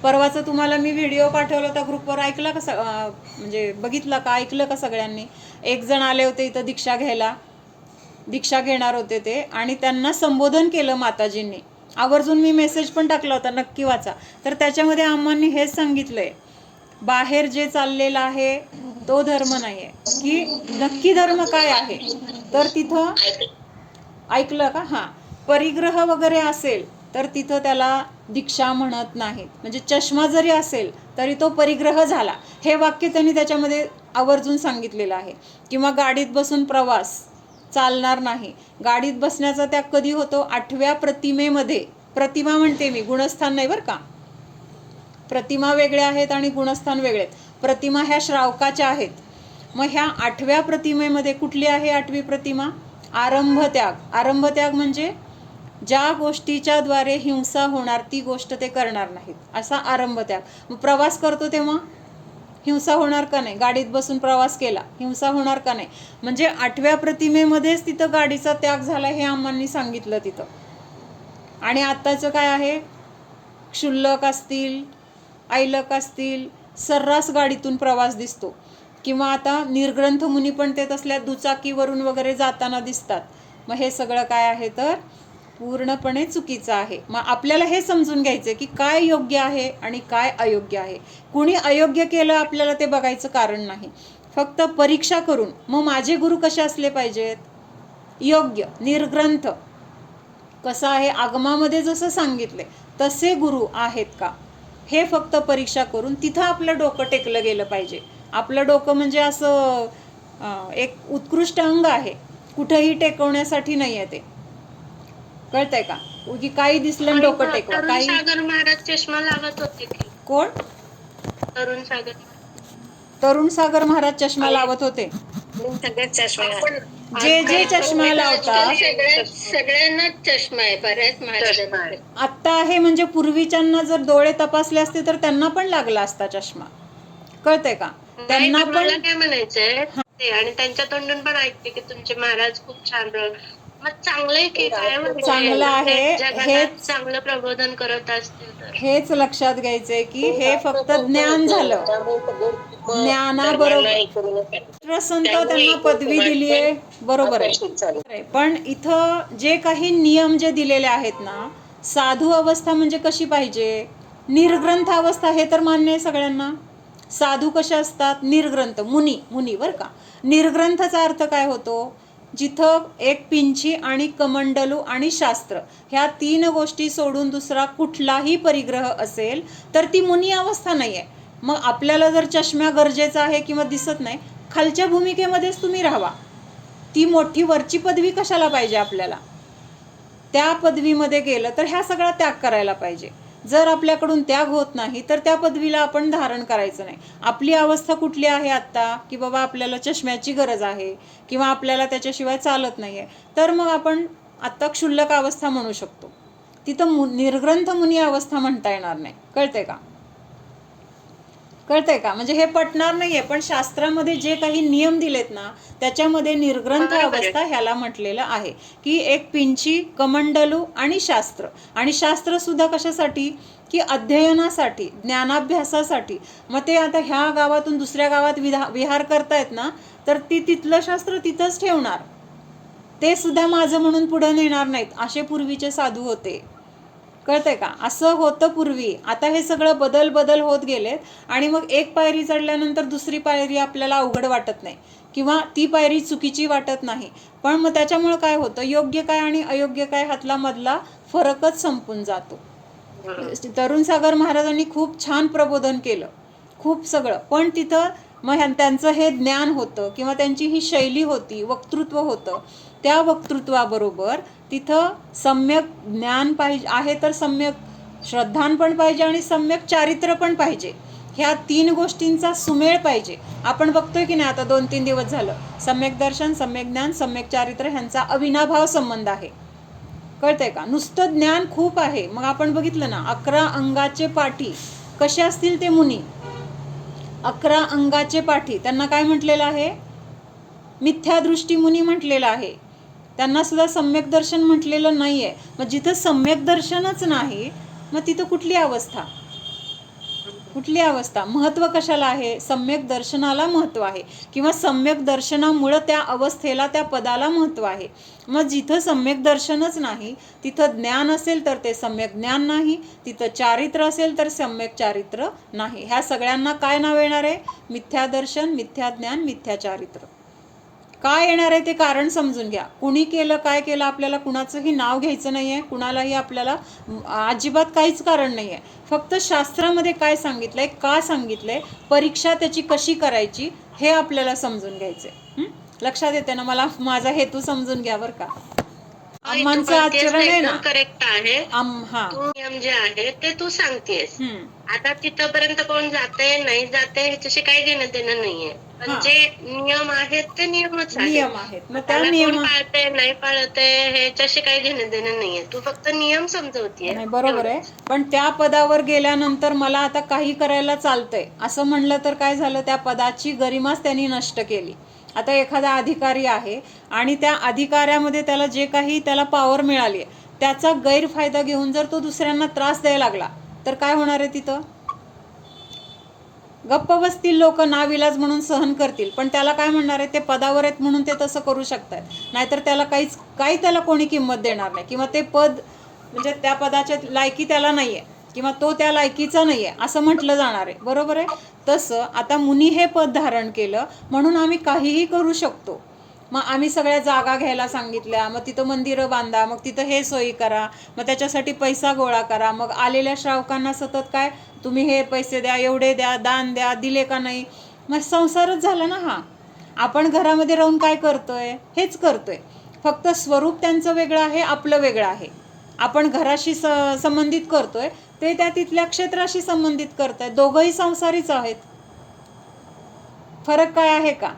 परवाचं तुम्हाला मी व्हिडिओ पाठवला होता ग्रुपवर, ऐकला का? म्हणजे बघितला का, ऐकलं का सगळ्यांनी? एक जण आले होते इथं दीक्षा घ्यायला, दीक्षा घेणार होते ते, आणि त्यांना संबोधन केलं माताजींनी. आवर्जून मी मेसेज पण टाकला होता, नक्की वाचा. तर त्याच्यामध्ये आम्हांनी हेच सांगितलंय, बाहेर जे चाललेलं आहे तो धर्म नाही आहे, की नक्की धर्म काय आहे. तर तिथं ऐकलं का? हां, परिग्रह वगैरे असेल तर तिथं त्याला दीक्षा म्हणत नाहीत. म्हणजे चष्मा जरी असेल तरी तो परिग्रह झाला, हे वाक्य त्यांनी त्याच्यामध्ये आवर्जून सांगितलेलं आहे. किंवा गाडीत बसून प्रवास चालणार नाही. गाडीत बसण्याचा त्याग कधी होतो? 8व्या प्रतिमेमध्ये. प्रतिमा म्हणते मी, गुणस्थान नाही बरं का. प्रतिमा वेगळ्या आहेत आणि गुणस्थान वेगळे आहेत. प्रतिमा ह्या श्रावकाच्या आहेत. मग ह्या 8व्या प्रतिमेमध्ये कुठली आहे 8वी प्रतिमा? आरंभत्याग. आरंभत्याग म्हणजे ज्या गोष्टीच्या द्वारे हिंसा होणार ती गोष्ट ते करणार नाहीत, असा आरंभत्याग. मग प्रवास करतो तेव्हा हिंसा होणार का नाही? गाडीत बसून प्रवास केला, हिंसा होणार का नाही? म्हणजे 8व्या प्रतिमेमध्येच तिथं गाडीचा त्याग झाला, हे आम्हांनी सांगितलं तिथं. आणि आत्ताचं काय आहे? क्षुल्लक असतील, ऐलक असतील, सर्रास गाडीतून प्रवास दिसतो. किंवा आता निर्ग्रंथ मुनी पण ते तसल्या दुचाकीवरून वगैरे जाताना दिसतात. मग हे सगळं काय आहे? तर पूर्णपणे चुकीचं आहे. मग आपल्याला हे समजून घ्यायचं की काय योग्य आहे आणि काय अयोग्य आहे. कुणी अयोग्य केलं आपल्याला ते बघायचं कारण नाही, फक्त परीक्षा करून मग माझे गुरु कसे असले पाहिजेत? योग्य, निर्ग्रंथ कसं आहे, आगमामध्ये जसं सांगितले तसे गुरु आहेत का, हे फक्त परीक्षा करून तिथं आपलं डोकं टेकलं गेलं पाहिजे. आपलं डोकं म्हणजे असं एक उत्कृष्ट अंग आहे, कुठंही टेकवण्यासाठी नाही आहे ते, कळतंय का? की काही दिसलं डोकं टेकवा. काही सागर महाराज चष्मा लावत होते की. कोण? तरुण सागर. तरुण सागर महाराज चष्मा लावत होते. जे जे चष्मा लावतात सगळ्यांनाच चष्मा आहे, बऱ्याच महाराजांना. आत्ता आहे म्हणजे पूर्वीच्यांना जर डोळे तपासले असते तर त्यांना पण लागला असता चष्मा, कळतंय का? त्यांना पण काय म्हणायचंय ते, आणि त्यांच्या तोंडून पण ऐकते की तुमचे महाराज खूप छान. मग चांगलंय की काय चांगलं आहे. हे चांगलं प्रबोधन करत असतील तर हेच लक्षात घ्यायचंय की हे फक्त ज्ञान झालं. ज्ञानाबरोबर संत त्यांना पदवी दिली आहे, बरोबर आहे. पण इथं जे काही नियम जे दिलेले आहेत ना, साधू अवस्था म्हणजे कशी पाहिजे? निर्ग्रंथ अवस्था, हे तर मान्य आहे सगळ्यांना. साधू कसे असतात? निर्ग्रंथ, मुनी. मुनी बरं का. निर्ग्रंथचा अर्थ काय होतो? जिथं एक पिंची आणि कमंडलू आणि शास्त्र ह्या 3 गोष्टी सोडून दुसरा कुठलाही परिग्रह असेल तर ती मुनी अवस्था नाही आहे. मग आपल्याला जर चष्मा गरजेचा आहे किंवा दिसत नाही, खालच्या भूमिकेमध्येच तुम्ही राहावा. ती मोठी वरची पदवी कशाला पाहिजे आपल्याला? त्या पदवीमध्ये गेलं तर ह्या सगळा त्याग करायला पाहिजे. जर आपल्याकडून त्याग होत नाही तर त्या पदवीला आपण धारण करायचं नाही. आपली अवस्था कुठली आहे आत्ता? की बाबा आपल्याला चष्म्याची गरज आहे किंवा आपल्याला त्याच्याशिवाय चालत नाही आहे, तर मग आपण आत्ता क्षुल्लक अवस्था म्हणू शकतो. तिथं निर्ग्रंथ मुनी अवस्था म्हणता येणार नाही, कळतंय का? कळतंय का? म्हणजे हे पटणार नाहीये, पण शास्त्रामध्ये जे काही नियम दिलेत ना त्याच्यामध्ये निर्ग्रंथ अवस्था ह्याला म्हटलेलं आहे की एक पिंची, कमंडलू आणि शास्त्र. आणि शास्त्र सुद्धा कशासाठी? की अध्ययनासाठी, ज्ञानाभ्यासासाठी. मग ते आता ह्या गावातून दुसऱ्या गावात विहार करतायत ना, तर तिथलं शास्त्र तिथंच ठेवणार, ते सुद्धा माझं म्हणून पुढं नेणार नाहीत. असे पूर्वीचे साधू होते, कळतंय का? असं होतं पूर्वी. आता हे सगळं बदल होत गेलेत आणि मग एक पायरी चढल्यानंतर दुसरी पायरी आपल्याला अवघड वाटत नाही किंवा ती पायरी चुकीची वाटत नाही. पण मग त्याच्यामुळे काय होतं? योग्य काय आणि अयोग्य काय ह्यातला मधला फरकच संपून जातो. तरुण सागर महाराजांनी खूप छान प्रबोधन केलं, खूप सगळं. पण तिथं मग त्यांचं हे ज्ञान होतं किंवा त्यांची ही शैली होती, वक्तृत्व होतं. त्या वक्तृत्वाबरोबर तिथं सम्यक ज्ञान पाहिजे आहे, तर सम्यक श्रद्धान पण पाहिजे आणि सम्यक चारित्र्य पण पाहिजे. ह्या 3 गोष्टींचा सुमेळ पाहिजे. आपण बघतोय की नाही आता 2-3 दिवस झालं, सम्यक दर्शन, सम्यक ज्ञान, सम्यक चारित्र्य ह्यांचा अविनाभाव संबंध आहे, कळतंय का? नुसतं ज्ञान खूप आहे. मग आपण बघितलं ना, 11 अंगाचे पाठी कसे असतील ते मुनी? 11 अंगाचे पाठी त्यांना काय म्हटलेलं आहे? मिथ्यादृष्टी मुनी म्हटलेलं आहे, त्यांना सुद्धा सम्यक दर्शन म्हटलेलं नाही आहे. मग जिथं सम्यक दर्शनच नाही, मग तिथं कुठली अवस्था? कुठली अवस्था? महत्त्व कशाला आहे? सम्यक दर्शनाला महत्त्व आहे, किंवा सम्यक दर्शनामुळं त्या अवस्थेला, त्या पदाला महत्त्व आहे. मग जिथं सम्यक दर्शनच नाही, तिथं ज्ञान असेल तर ते सम्यक ज्ञान नाही, तिथं चारित्र्य असेल तर सम्यक चारित्र्य नाही. ह्या सगळ्यांना काय नाव येणार आहे? मिथ्या दर्शन, मिथ्या ज्ञान, मिथ्या चारित्र्य. काय येणार आहे ते कारण समजून घ्या. कुणी केलं, काय केलं, आपल्याला कुणाचंही नाव घ्यायचं नाही आहे, कुणालाही आपल्याला अजिबात काहीच कारण नाही आहे. फक्त शास्त्रामध्ये काय सांगितलंय, का सांगितलंय, परीक्षा त्याची कशी करायची, हे आपल्याला समजून घ्यायचंय. लक्षात येते ना? मला माझा हेतू समजून घ्या बरं का. आम्हांचं आचरण आहे ना, करेक्ट आहे. हा तू नियम जे आहे ते तू सांगतेस. आता तिथपर्यंत कोण जाते नाही जाते ह्याच्याशी काही घेणं देणं नाहीये, पण जे नियम आहेत ते नियमच आहेत. मग त्या नियम पाळते नाही पाळते ह्याच्याशी काही घेणं देणं नाहीये. तू फक्त नियम समजवतीये. नाही, बरोबर आहे. पण त्या पदावर गेल्यानंतर मला आता काही करायला चालतंय असं म्हणलं तर काय झालं? त्या पदाची गरिमाच त्यांनी नष्ट केली. आता एखादा अधिकारी आहे आणि त्या अधिकाऱ्यामध्ये त्याला जे काही त्याला पॉवर मिळाली आहे, त्याचा गैरफायदा घेऊन जर तो दुसऱ्यांना त्रास द्यायला लागला तर काय होणार आहे? तिथं गप्प बसतील लोक, नाविलाज म्हणून सहन करतील. पण त्याला काय म्हणणार आहे? ते पदावर आहेत म्हणून ते तसं करू शकतात, नाहीतर त्याला काही त्याला कोणी किंमत देणार नाही, किंवा ते पद म्हणजे त्या पदाच्या लायकी त्याला नाही आहे, किंवा तो त्या लायकीचा नाही आहे असं म्हटलं जाणार आहे. बरोबर आहे? तसं आता मुनी हे पद धारण केलं म्हणून आम्ही काहीही करू शकतो. मग आम्ही सगळ्या जागा घ्यायला सांगितल्या, मग तिथं मंदिरं बांधा, मग तिथं हे सोयी करा, मग त्याच्यासाठी पैसा गोळा करा. मग आलेल्या श्रावकांना सतत काय, तुम्ही हे पैसे द्या, एवढे द्या, दान द्या, दिले का नाही? मग संसारच झाला ना हा. आपण घरामध्ये राहून काय करतोय? हेच करतोय. फक्त स्वरूप त्यांचं वेगळं आहे, आपलं वेगळं आहे. आपण घराशी संबंधित करतोय, ते त्या तिथल्या क्षेत्राशी संबंधित करतायत. दोघंही संसारीच आहेत. फरक काय आहे का?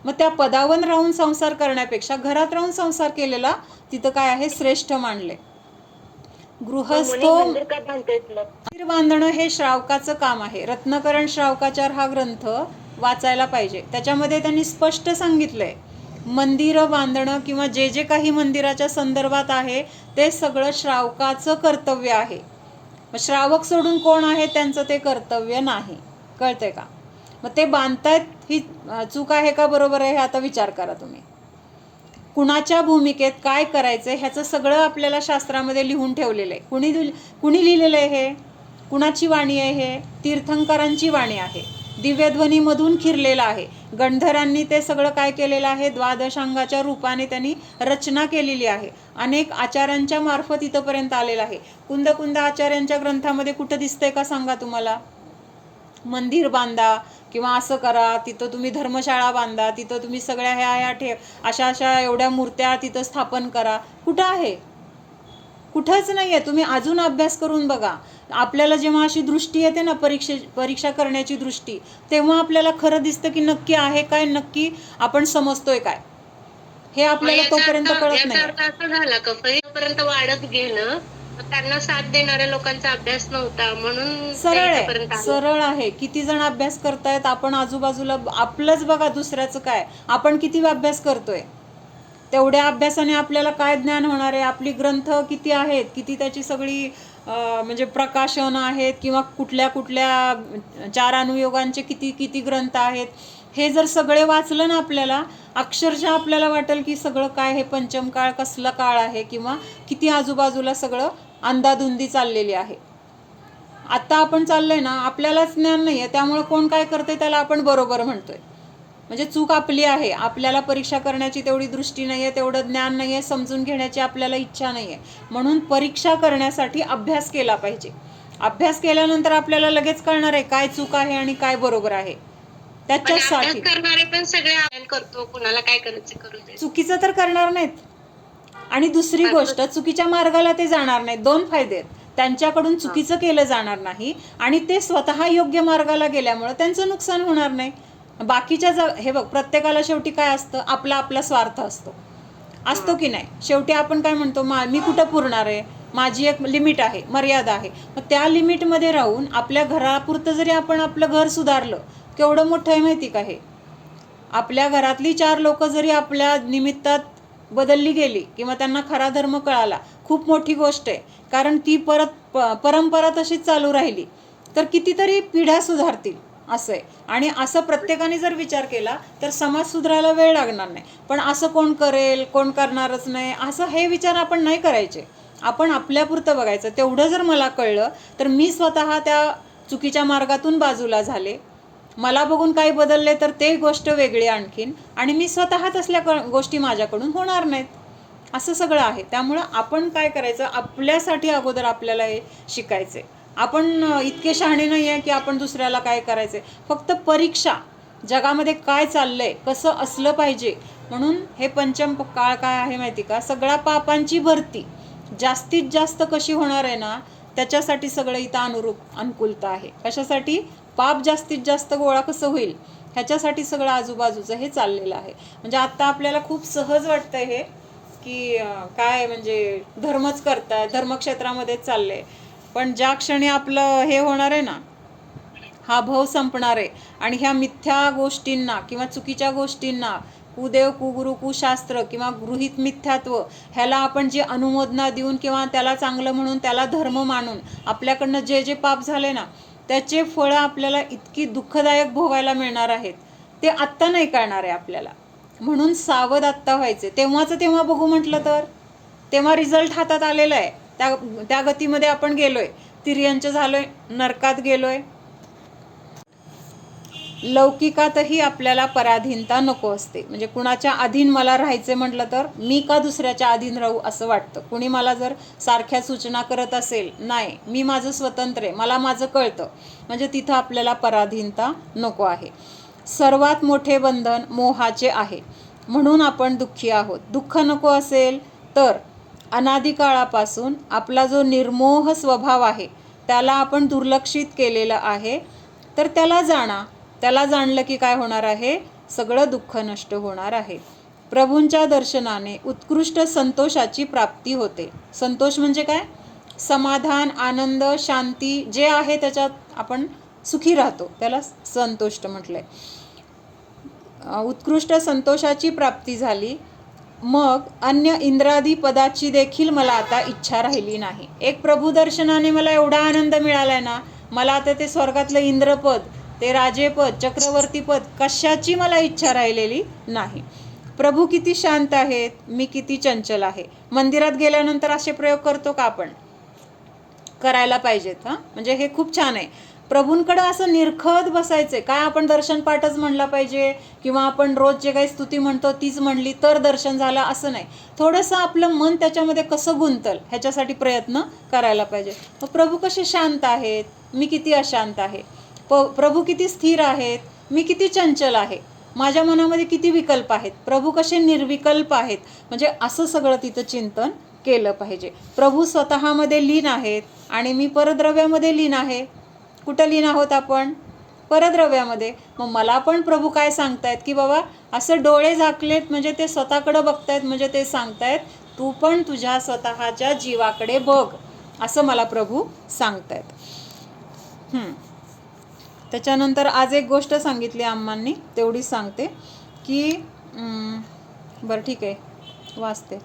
मग त्या पदावर राहून संसार करण्यापेक्षा घरात राहून संसार केलेला तिथं काय आहे? श्रेष्ठ मानले. गृहस्थो मंदिर बांधणं हे श्रावकाचं काम आहे. रत्नकरण श्रावकाचार हा ग्रंथ वाचायला पाहिजे. त्याच्यामध्ये त्यांनी स्पष्ट सांगितलंय, मंदिरं बांधणं किंवा जे जे काही मंदिराच्या संदर्भात आहे ते सगळं श्रावकाचं कर्तव्य आहे. मग श्रावक सोडून कोण आहे त्यांचं ते कर्तव्य नाही. कळतंय का? मग ते बांधतायत ही चूक आहे का बरोबर आहे? हे आता विचार करा तुम्ही. कुणाच्या भूमिकेत काय करायचं ह्याचं सगळं आपल्याला शास्त्रामध्ये लिहून ठेवलेलं आहे. कुणी लिहिलेलं आहे हे? कुणाची वाणी आहे हे? तीर्थंकरांची वाणी आहे. दिव्यध्वनीमधून खिरलेलं आहे. गंधरांनी ते सगळं काय केलेलं आहे? द्वादशांगाच्या रूपाने त्यांनी रचना केलेली आहे. अनेक आचार्यांच्या मार्फत इथंपर्यंत आलेलं आहे. कुंद आचार्यांच्या ग्रंथामध्ये कुठं दिसतंय का सांगा तुम्हाला? मंदिर बांधा किंवा असं करा, तिथं तुम्ही धर्मशाळा बांधा, तिथं तुम्ही सगळ्या ह्या अशा एवढ्या मूर्त्या तिथं स्थापन करा. कुठं आहे? कुठंच नाही आहे. तुम्ही अजून अभ्यास करून बघा. आपल्याला जेव्हा अशी दृष्टी येते ना, परीक्षा करण्याची दृष्टी, तेव्हा आपल्याला खरं दिसतं की नक्की आहे काय, नक्की आपण समजतोय काय, हे आपल्याला तोपर्यंत कळत नाही. असं झालं का पर्यंत वाढत गेलं, त्यांना साथ देणाऱ्या लोकांचा अभ्यास नव्हता म्हणून सरळ आहे. किती जण अभ्यास करतायत? आपण आजूबाजूला आपलंच बघा, दुसऱ्याचं काय. आपण किती अभ्यास करतोय? तेवढ्या अभ्यासाने आपल्याला काय ज्ञान होणार आहे? आपली ग्रंथ किती आहेत, किती त्याची सगळी म्हणजे प्रकाशन आहेत, किंवा कुठल्या कुठल्या 4 अनुयोगांचे किती ग्रंथ आहेत, हे जर सगळे वाचलं ना आपल्याला, अक्षरशः आपल्याला वाटेल की सगळं काय हे पंचम काळ कसला काळ आहे, किंवा किती आजूबाजूला सगळं अंधाधुंदी चाललेली आहे. आत्ता आपण चाललंय ना, आपल्यालाच ज्ञान नाही आहे, त्यामुळे कोण काय करतंय त्याला आपण बरोबर म्हणतोय. म्हणजे चूक आपली आहे. आपल्याला परीक्षा करण्याची तेवढी दृष्टी नाही आहे, तेवढं ज्ञान नाही आहे, समजून घेण्याची आपल्याला इच्छा नाही आहे. म्हणून परीक्षा करण्यासाठी अभ्यास केला पाहिजे. अभ्यास केल्यानंतर आपल्याला लगेच कळणार आहे काय चूक आहे आणि काय बरोबर आहे. त्याच्यासाठी करणारे पण सगळे करतो, कुणाला काय करायचं करू दे, चुकीचं तर करणार नाहीत. आणि दुसरी गोष्ट, चुकीच्या मार्गाला ते जाणार नाहीत. 2 फायदे आहेत. त्यांच्याकडून चुकीचं केलं जाणार नाही आणि ते स्वतः योग्य मार्गाला गेल्यामुळे त्यांचं नुकसान होणार नाही. बाकीच्या हे बघ, प्रत्येकाला शेवटी काय असतं? आपला स्वार्थ असतो की नाही? शेवटी आपण काय म्हणतो, मी कुठं पुरणार आहे, माझी एक लिमिट आहे, मर्यादा आहे. मग त्या लिमिटमध्ये राहून आपल्या घरापुरतं जरी आपण आपलं घर सुधारलं, केवढं मोठं आहे माहिती का हे? आपल्या घरातली 4 लोक जरी आपल्या निमित्तात बदलली गेली किंवा त्यांना खरा धर्म कळाला, खूप मोठी गोष्ट आहे. कारण ती परंपरा तशीच चालू राहिली तर कितीतरी पिढ्या सुधारतील असं आहे. आणि असं प्रत्येकाने जर विचार केला तर समाज सुधारायला वेळ लागणार नाही. पण असं कोण करेल, कोण करणारच नाही, असं हे विचार आपण नाही करायचे. आपण आपल्यापुरतं बघायचं. तेवढं जर मला कळलं तर मी स्वतः त्या चुकीच्या मार्गातून बाजूला झाले. मला बघून काही बदलले तर ते गोष्ट वेगळी आणखीन, आणि मी स्वतः तसल्या गोष्टी माझ्याकडून होणार नाहीत. असं सगळं आहे. त्यामुळं आपण काय करायचं, आपल्यासाठी अगोदर आपल्याला हे शिकायचं आहे. आपण इतके शहाणे नाही आहे की आपण दुसऱ्याला काय करायचं आहे. फक्त परीक्षा, जगामध्ये काय चाललंय, कसं असलं पाहिजे, म्हणून हे पंचम काळ काय आहे माहिती का, सगळ्या पापांची भरती जास्तीत जास्त कशी होणार आहे ना, त्याच्यासाठी सगळं इथं अनुकूलता आहे. कशासाठी? पाप जास्तीत जास्त गोळा कसं होईल ह्याच्यासाठी सगळं आजूबाजूचं हे चाललेलं आहे. म्हणजे आत्ता आपल्याला खूप सहज वाटतंय हे की काय म्हणजे धर्मच करताय, धर्मक्षेत्रामध्येच चाललंय. पण ज्या क्षणी आपलं हे होणार आहे ना, हा भव संपणार आहे आणि ह्या मिथ्या गोष्टींना किंवा चुकीच्या गोष्टींना, कुदेव, कुगुरु, कुशास्त्र किंवा गृहीत मिथ्यात्व, ह्याला आपण जी अनुमोदना देऊन किंवा त्याला चांगलं म्हणून, त्याला धर्म मानून आपल्याकडनं जे जे पाप झाले ना, त्याचे फळं आपल्याला इतकी दुःखदायक भोगायला मिळणार आहेत, ते आत्ता नाही कळणार आहे आपल्याला. म्हणून सावध आत्ता व्हायचे. तेव्हाचं तेव्हा बघू म्हटलं तर तेव्हा रिझल्ट हातात आलेला आहे. त्या गतीमध्ये आपण गेलोय, तिर्यंच झालोय, नरकात गेलोय. लौकिकातही आपल्याला पराधीनता नको असते. म्हणजे कुणाच्या अधीन मला राहायचे म्हटलं तर मी का दुसऱ्याच्या अधीन राहू असं वाटतं. कुणी मला जर सारख्या सूचना करत असेल, नाही, मी माझं स्वतंत्र आहे, मला माझं कळतं, म्हणजे तिथं आपल्याला पराधीनता नको आहे. सर्वात मोठे बंधन मोहाचे आहे, म्हणून आपण दुःखी आहोत. दुःख नको असेल तर अनादिकाळापासून आपला जो निर्मोह स्वभाव आहे त्याला आपण दुर्लक्षित केलेलं आहे. तर त्याला जाणा. त्याला जाणलं की काय होणार आहे, सगळं दुःख नष्ट होणार आहे. प्रभूंच्या दर्शनाने उत्कृष्ट संतोषाची प्राप्ती होते. संतोष म्हणजे काय? समाधान, आनंद, शांती जे आहे त्याच्यात आपण सुखी राहतो, त्याला संतोष म्हटलंय. उत्कृष्ट संतोषाची प्राप्ती झाली, मग अन्य इंद्रादी पदाची देखील मला आता इच्छा राहिली नाही. एक प्रभू दर्शनाने मला एवढा आनंद मिळालाय ना, मला आता ते स्वर्गातलं इंद्रपद, ते राजेपद, चक्रवर्तीपद, कशाची मला इच्छा राहिलेली नाही. प्रभू किती शांत आहेत, मी किती चंचल आहे. मंदिरात गेल्यानंतर असे प्रयोग करतो का आपण? करायला पाहिजेत. म्हणजे हे खूप छान आहे. प्रभूंकडे असं निरखत बसायचंय. काय आपण दर्शन पाठच म्हणला पाहिजे किंवा आपण रोज जे काही स्तुती म्हणतो तीच म्हणली तर दर्शन झालं असं नाही. थोडंसं आपलं मन त्याच्यामध्ये कसं गुंतल ह्याच्यासाठी प्रयत्न करायला पाहिजे. मग प्रभू कसे शांत आहेत, मी किती अशांत आहे. प्रभू किती स्थिर आहेत, मी किती चंचल आहे. माझ्या मनामध्ये किती विकल्प आहेत. प्रभू कसे निर्विकल्प आहेत. म्हणजे असं सगळं तिथं चिंतन केलं पाहिजे. प्रभू स्वतःमध्ये लीन आहेत आणि मी परद्रव्यामध्ये लीन आहे. कुठं लीन आहोत आपण? परद्रव्यामध्ये. मग मला पण प्रभू काय सांगतायत की बाबा असं डोळे झाकलेत म्हणजे ते स्वतःकडे बघतायत, म्हणजे ते सांगतायत तू पण तुझ्या स्वतःच्या जीवाकडे बघ, असं मला प्रभू सांगतायत. त्याच्यानंतर आज एक गोष्ट सांगितली अम्मांनी, तेवढीच सांगते की बरं ठीक आहे, वाचते.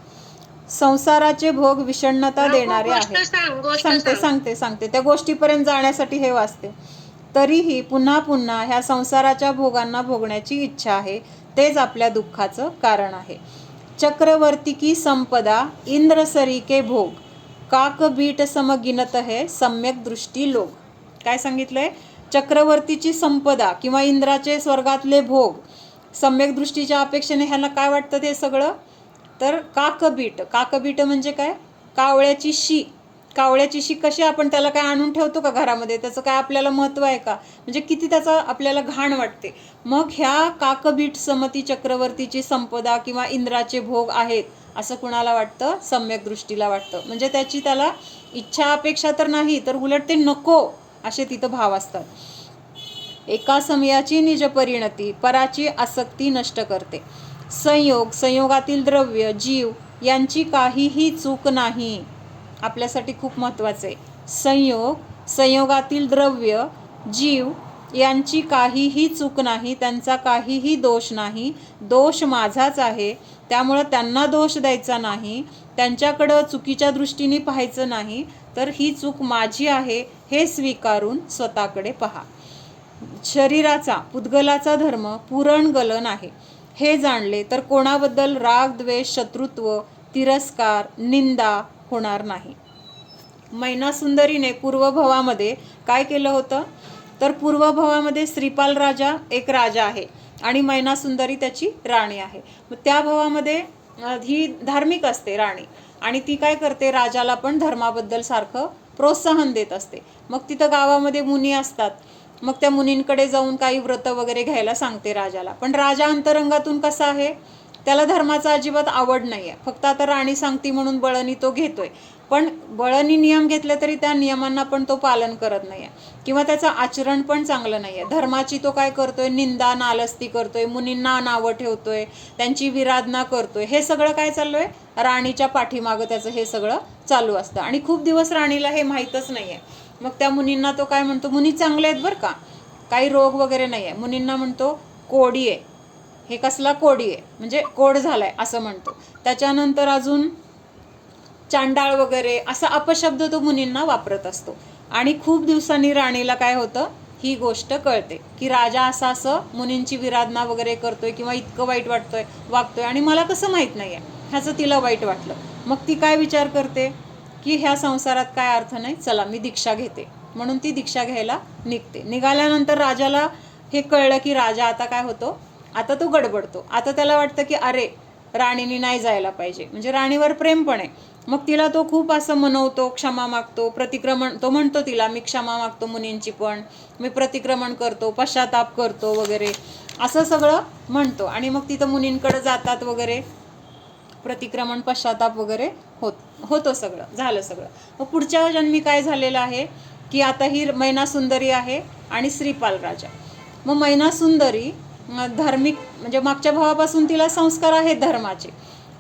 संसाराचे भोग विषण्णता देणारे आहेत. सांगते त्या गोष्टीपर्यंत जाण्यासाठी हे वाचते. तरीही पुन्हा पुन्हा ह्या संसाराच्या भोगांना भोगण्याची इच्छा आहे, तेच आपल्या दुःखाचं कारण आहे. चक्रवर्ती संपदा इंद्र सरीके भोग, काक बीट समगिनत है सम्यक दृष्टी लोग. काय सांगितलंय? चक्रवर्तीची संपदा किंवा इंद्राचे स्वर्गातले भोग सम्यक दृष्टीच्या अपेक्षेने ह्याला काय वाटतं ते सगळं? तर काकबीट. काकबीट म्हणजे काय? कावळ्याची शी. कावळ्याची शी कशी आपण त्याला काय आणून ठेवतो का घरामध्ये? त्याचं काय आपल्याला महत्त्व आहे का? म्हणजे किती त्याचा आपल्याला घाण वाटते. मग ह्या काकबीट समती चक्रवर्तीची संपदा किंवा इंद्राचे भोग आहेत असं कुणाला वाटतं? सम्यक दृष्टीला वाटतं. म्हणजे त्याची त्याला इच्छा अपेक्षा तर नाही, तर उलट ते नको असे तिथं भाव असतात. एका समयाची निज परिणती पराची आसक्ती नष्ट करते. संयोग, संयोगातील द्रव्य, जीव यांची काहीही चूक नाही. आपल्यासाठी खूप महत्त्वाचं आहे. संयोग, संयोगातील द्रव्य, जीव यांची काहीही चूक नाही, त्यांचा काहीही दोष नाही, दोष माझाच आहे. त्यामुळं त्यांना दोष द्यायचा नाही, त्यांच्याकडं चुकीच्या दृष्टीने पाहायचं नाही, तर ही चूक माझी आहे हे स्वीकारून स्वतःकडे पहा. शरीराचा पुद्गलाचा धर्म पुरणगलन आहे हे जाणले तर कोणाबद्दल राग, द्वेष, शत्रुत्व, तिरस्कार, निंदा होणार नाही. मैनासुंदरीने पूर्वभवामध्ये काय केलं होतं, तर पूर्वभवामध्ये श्रीपाल राजा एक राजा आहे आणि मैनासुंदरी त्याची राणी आहे. मग त्या भवामध्ये ही धार्मिक असते राणी आणि ती काय करते, राजाला पण धर्माबद्दल सारखं प्रोत्साहन देत असते. मग तिथं गावामध्ये मुनी असतात, मग त्या मुनींकडे जाऊन काही व्रत वगैरे घ्यायला सांगते राजाला. पण राजा अंतरंगातून कसा आहे, त्याला धर्माचा अजिबात आवड नाही आहे. फक्त आता राणी सांगती म्हणून बळनी तो घेतोय, पण बळनी नियम घेतले तरी त्या नियमांना पण तो पालन करत नाही आहे किंवा त्याचं आचरण पण चांगलं नाही आहे. धर्माची तो काय करतोय, निंदा नालस्ती करतोय, मुनींना नावं ठेवतोय, त्यांची विराधना करतोय. हे सगळं काय चालू आहे, राणीच्या पाठीमागं त्याचं हे सगळं चालू असतं आणि खूप दिवस राणीला हे माहीतच नाही आहे. मग त्या मुनींना तो काय म्हणतो, मुनी चांगले आहेत बरं का, काही रोग वगैरे नाही आहे. मुनींना म्हणतो कोडी आहे, हे कसला कोडी आहे म्हणजे कोड झालाय असं म्हणतो. त्याच्यानंतर अजून चांडाळ वगैरे असा अपशब्द तो मुनींना वापरत असतो. आणि खूप दिवसांनी राणीला काय होतं, ही गोष्ट कळते की राजा असं मुनींची विराधना वगैरे करतोय किंवा इतकं वाईट वागतोय आणि मला कसं माहीत नाही आहे, ह्याचं तिला वाईट वाटलं. मग ती काय विचार करते की ह्या संसारात काय अर्थ नाही, चला मी दीक्षा घेते. म्हणून ती दीक्षा घ्यायला निघते. निघाल्यानंतर राजाला हे कळलं की राजा आता काय होतो, आता तो गडबडतो. आता त्याला वाटतं की अरे राणीने नाही जायला पाहिजे, म्हणजे राणीवर प्रेम पण आहे. मग तिला तो खूप असं मनवतो, क्षमा मागतो, प्रतिक्रमण तो म्हणतो तिला मी क्षमा मागतो मुनींची पण, मी प्रतिक्रमण करतो, पश्चाताप करतो वगैरे असं सगळं म्हणतो. आणि मग तिथं मुनींकडे जातात वगैरे, प्रतिक्रमण पश्चाताप वगैरे होतो, सगळं झालं सगळं. मग पुढच्या जन्मी काय झालेलं आहे की आता ही मैनासुंदरी आहे आणि श्रीपाल राजा. मग मैनासुंदरी धार्मिक म्हणजे मागच्या भावापासून तिला संस्कार आहेत धर्माचे.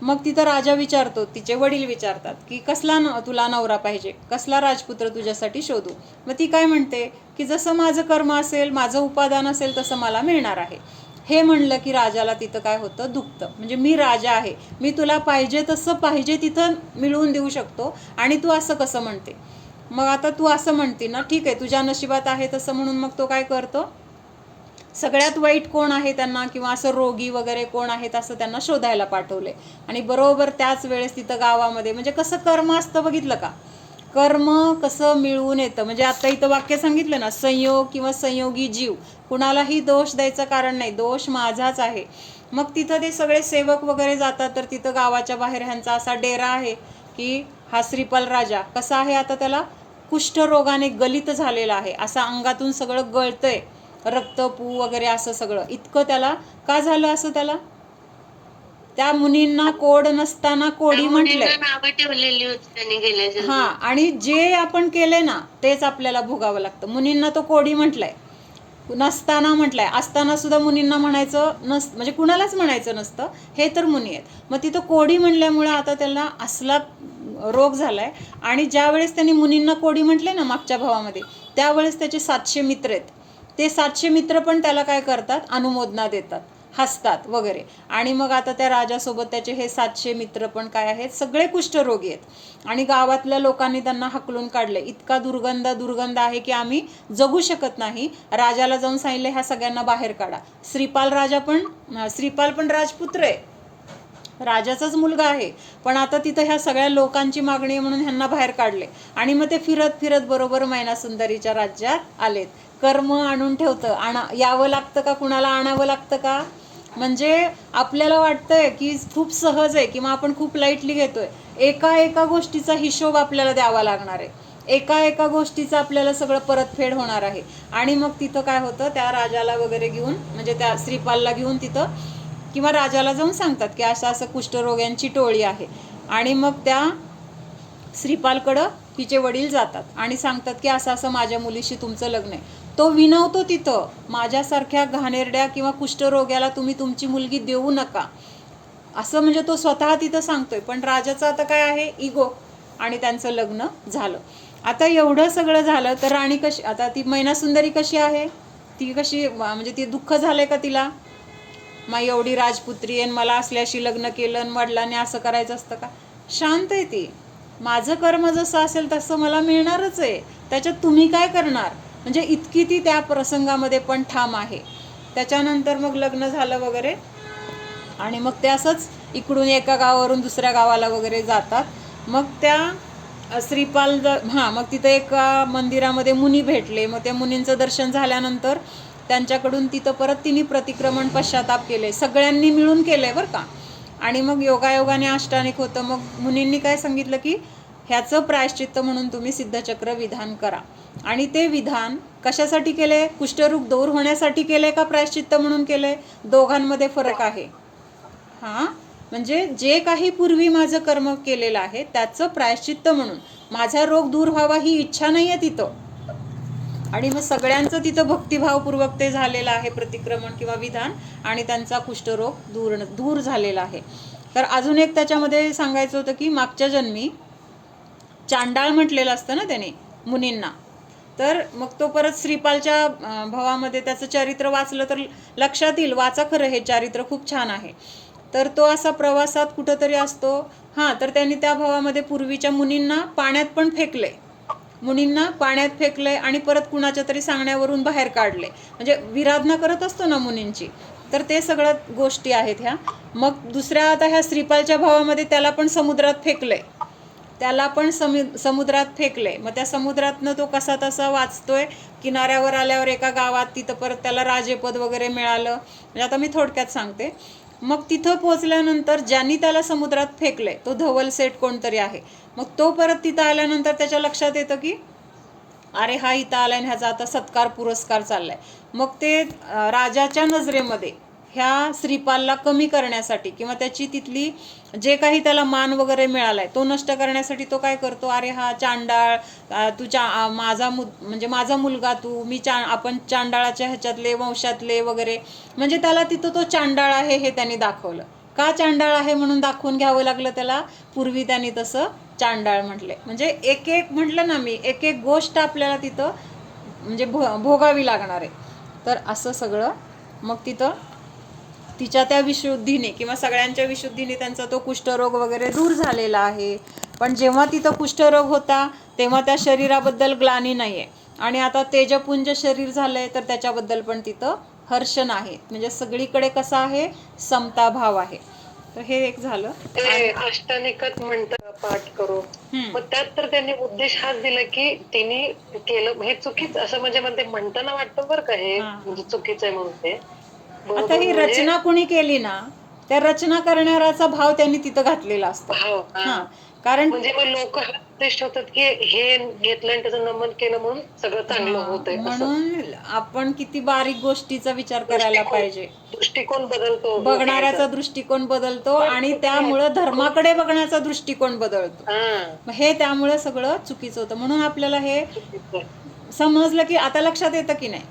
मग तिथं राजा विचारतो, तिचे वडील विचारतात की कसला तुला नवरा पाहिजे, कसला राजपुत्र तुझ्यासाठी शोधू. मग ती काय म्हणते की जसं माझं कर्म असेल, माझं उपादान असेल तसं मला मिळणार आहे. हे म्हणलं की राजाला तिथं काय होतं, दुखतं. म्हणजे मी राजा आहे, मी तुला पाहिजे तसं पाहिजे तिथं मिळवून देऊ शकतो आणि तू असं कसं म्हणते. मग आता तू असं म्हणते ना, ठीक आहे तुझ्या नशिबात आहे तसं, म्हणून मग तो काय करतो, सगळ्यात वाईट कोण आहे त्यांना किंवा असं रोगी वगैरे कोण आहेत असं त्यांना शोधायला पाठवले. आणि बरोबर त्याच वेळेस तिथं गावामध्ये म्हणजे कसं कर्म असतं बघितलं का, कर्म कसं मिळवून येतं. म्हणजे आता इथं वाक्य सांगितलं ना, संयोग किंवा संयोगी जीव, कुणालाही दोष द्यायचं कारण नाही, दोष माझाच आहे. मग तिथं ते सगळे सेवक वगैरे जातात. तर तिथं गावाच्या बाहेर ह्यांचा असा डेरा आहे की हा श्रीपाल राजा कसा आहे, आता त्याला कुष्ठरोगाने गलित झालेला आहे, असा अंगातून सगळं गळतंय, रक्त पू वगैरे असं सगळं. इतकं त्याला का झालं असं, त्याला त्या मुनींना कोड नसताना कोडी म्हटलंय. हा, आणि जे आपण केले ना तेच आपल्याला भोगावं लागतं. मुनींना तो कोडी म्हटलाय, नसताना म्हटलाय, असताना सुद्धा मुनींना म्हणायचं म्हणजे कुणालाच म्हणायचं नसतं, हे तर मुनी आहेत. मग तिथं कोडी म्हणल्यामुळं आता त्याला असला रोग झालाय. आणि ज्या वेळेस त्यांनी मुनींना कोडी म्हटले ना मागच्या भावामध्ये, त्यावेळेस त्याचे 700 मित्र आहेत. ते 700 मित्र पण त्याला काय करतात, अनुमोदना देतात, हसतात वगैरे. आणि मग आता त्या राजासोबत त्याचे हे 700 मित्र पण काय आहेत, सगळे कुष्ठरोगी आहेत. आणि गावातल्या लोकांनी त्यांना हकलून काढले. इतका दुर्गंध आहे की आम्ही जगू शकत नाही. राजाला जाऊन सांगितले ह्या सगळ्यांना बाहेर काढा. श्रीपाल पण राजपुत्र आहे, राजाचाच मुलगा आहे, पण आता तिथं ह्या सगळ्या लोकांची मागणी आहे म्हणून ह्यांना बाहेर काढले. आणि मग ते फिरत फिरत बरोबर मैनासुंदरीच्या राज्यात आलेत. कर्म आणून ठेवतं, यावं लागतं का, कुणाला आणावं लागतं का. म्हणजे आपल्याला वाटतंय की खूप सहज आहे किंवा आपण खूप लाईटली घेतोय, एका गोष्टीचा हिशोब आपल्याला द्यावा लागणार आहे, एका गोष्टीचं आपल्याला सगळं परतफेड होणार आहे. आणि मग तिथं काय होतं, त्या राजाला वगैरे घेऊन म्हणजे त्या श्रीपालला घेऊन तिथं किंवा राजाला जाऊन सांगतात की असं कुष्ठरोग्यांची टोळी आहे. आणि मग त्या श्रीपालकडं तिचे वडील जातात आणि सांगतात की असं माझ्या मुलीशी तुमचं लग्न आहे. तो विनवतो तिथं, माझ्यासारख्या घाणेरड्या किंवा कुष्ठरोग्याला तुम्ही तुमची मुलगी देऊ नका असं, म्हणजे तो स्वतः तिथं सांगतोय. पण राजाचं आता काय आहे, इगो, आणि त्यांचं लग्न झालं. आता एवढं सगळं झालं तर राणी कशी, आता ती मैनासुंदरी कशी आहे, ती कशी म्हणजे ती दुःख झालंय का तिला, माई एवढी राजपुत्री आणि मला असल्याशी लग्न केलं आणि वडिलांनी असं करायचं असतं का? शांत आहे ती, माझं कर्म जसं असेल तसं मला मिळणारच आहे, त्याच्यात तुम्ही काय करणार, म्हणजे इतकी ती त्या प्रसंगामध्ये पण ठाम आहे. त्याच्यानंतर मग लग्न झालं वगैरे आणि मग ते असंच इकडून एका गावावरून दुसऱ्या गावाला वगैरे जातात. मग त्या श्रीपाल मग तिथं एका मंदिरामध्ये मुनी भेटले. मग त्या मुनींचं दर्शन झाल्यानंतर त्यांच्याकडून तिथं परत तिने प्रतिक्रमण पश्चाताप केले, सगळ्यांनी मिळून केलंय बरं का. आणि मग योगायोगाने अष्टानिक होतं. मग मुनींनी काय सांगितलं की ह्याचं प्रायश्चित्त म्हणून तुम्ही सिद्धचक्र विधान करा. आणि ते विधान कशासाठी केले, कुष्ठरोग दूर होण्यासाठी केले का प्रायश्चित्त म्हणून केले, दोघांमध्ये फरक आहे. हां, म्हणजे जे काही पूर्वी माझं कर्म केलेलं आहे त्याचं प्रायश्चित्त म्हणून, माझा रोग दूर व्हावा ही इच्छा नाही आहे तिथं. आणि मग सगळ्यांचं तिथं भक्तिभावपूर्वक ते झालेलं आहे प्रतिक्रमण किंवा विधान, आणि त्यांचा कुष्ठरोग दूर झालेला आहे. तर अजून एक त्याच्यामध्ये सांगायचं होतं की मागच्या जन्मी चांडाळ म्हटलेलं असतं ना त्याने मुनींना. तर मग तो परत श्रीपालच्या भावामध्ये त्याचं चरित्र वाचलं तर लक्षात येईल, वाचा खरं, हे चरित्र खूप छान आहे. तर तो असा प्रवासात कुठंतरी असतो. हां, तर त्यांनी त्या भावामध्ये पूर्वीच्या मुनींना पाण्यात पण फेकले, मुनींना पाण्यात फेकले आणि परत कुणाच्या तरी सांगण्यावरून बाहेर काढले, म्हणजे विराधना करत असतो ना मुनींची. तर ते सगळं गोष्टी आहेत ह्या. मग दुसऱ्या आता ह्या श्रीपालच्या भावामध्ये त्याला पण समुद्रात फेकले, त्याला पण समुद्रात फेकले. मग त्या समुद्रातनं तो कसा तसा वाचतोय, किनाऱ्यावर आल्यावर एका गावात तिथं परत त्याला राजेपद वगैरे मिळालं. म्हणजे आता मी थोडक्यात सांगते. मग तिथं पोचल्यानंतर ज्यांनी त्याला समुद्रात फेकले तो धवल सेठ कोणतरी आहे. मग तो परत तिथं आल्यानंतर त्याच्या लक्षात येतं की अरे हा इथं आलाय, ह्याचा आता सत्कार पुरस्कार चाललाय. मग ते राजाच्या नजरेमध्ये ह्या श्रीपालला कमी करण्यासाठी किंवा त्याची तिथली जे काही त्याला मान वगैरे मिळालाय तो नष्ट करण्यासाठी तो काय करतो, अरे हा चांडाळ, तू म्हणजे माझा मुलगा तू, मी आपण चांडाळाच्या ह्याच्यातले वंशातले वगैरे, म्हणजे त्याला तिथं तो चांडाळ आहे हे त्यांनी दाखवलं. का चांडाळ आहे म्हणून दाखवून घ्यावं लागलं त्याला, पूर्वी त्यांनी तसं चांडाळ म्हटले. म्हणजे एक एक म्हटलं ना मी, एक एक गोष्ट आपल्याला तिथं म्हणजे भोगावी लागणार आहे. तर असं सगळं मग तिथं तिच्या त्या विशुद्धीने किंवा सगळ्यांच्या विशुद्धीने त्यांचा तो कुष्ठरोग वगैरे दूर झालेला आहे. पण जेव्हा तिथं कुष्ठरोग होता तेव्हा त्या शरीराबद्दल ग्लानी नाही आहे, आणि आता तेजपुंज शरीर झालंय तर त्याच्याबद्दल पण तिथं हर्ष नाही. म्हणजे सगळीकडे कसा आहे, समता भाव आहे. तर हे एक झालं. अष्टानिकत म्हणतात पाठ करू, मग त्यात तर त्यांनी उद्देश हाच दिला की तिने केलं हे चुकीचं, असं म्हणजे म्हणताना वाटतं बरं का हे म्हणजे चुकीचं आहे म्हणून. ते आता ही रचना कुणी केली ना, त्या रचना करणाऱ्याचा भाव त्यांनी तिथं घातलेला असतो. हा, कारण म्हणजे मग लोक उद्देश ठेवतात की हे घेतलं आणि त्याचं नमन केलं म्हणून सगळं चांगलं होतंय. म्हणून आपण किती बारीक गोष्टीचा विचार करायला पाहिजे. दृष्टिकोन बदलतो, बघणाऱ्याचा दृष्टिकोन बदलतो आणि त्यामुळं धर्माकडे बघण्याचा दृष्टिकोन बदलतो. हे त्यामुळे सगळं चुकीचं होतं. म्हणून आपल्याला हे समजलं की आता लक्षात येतं की नाही,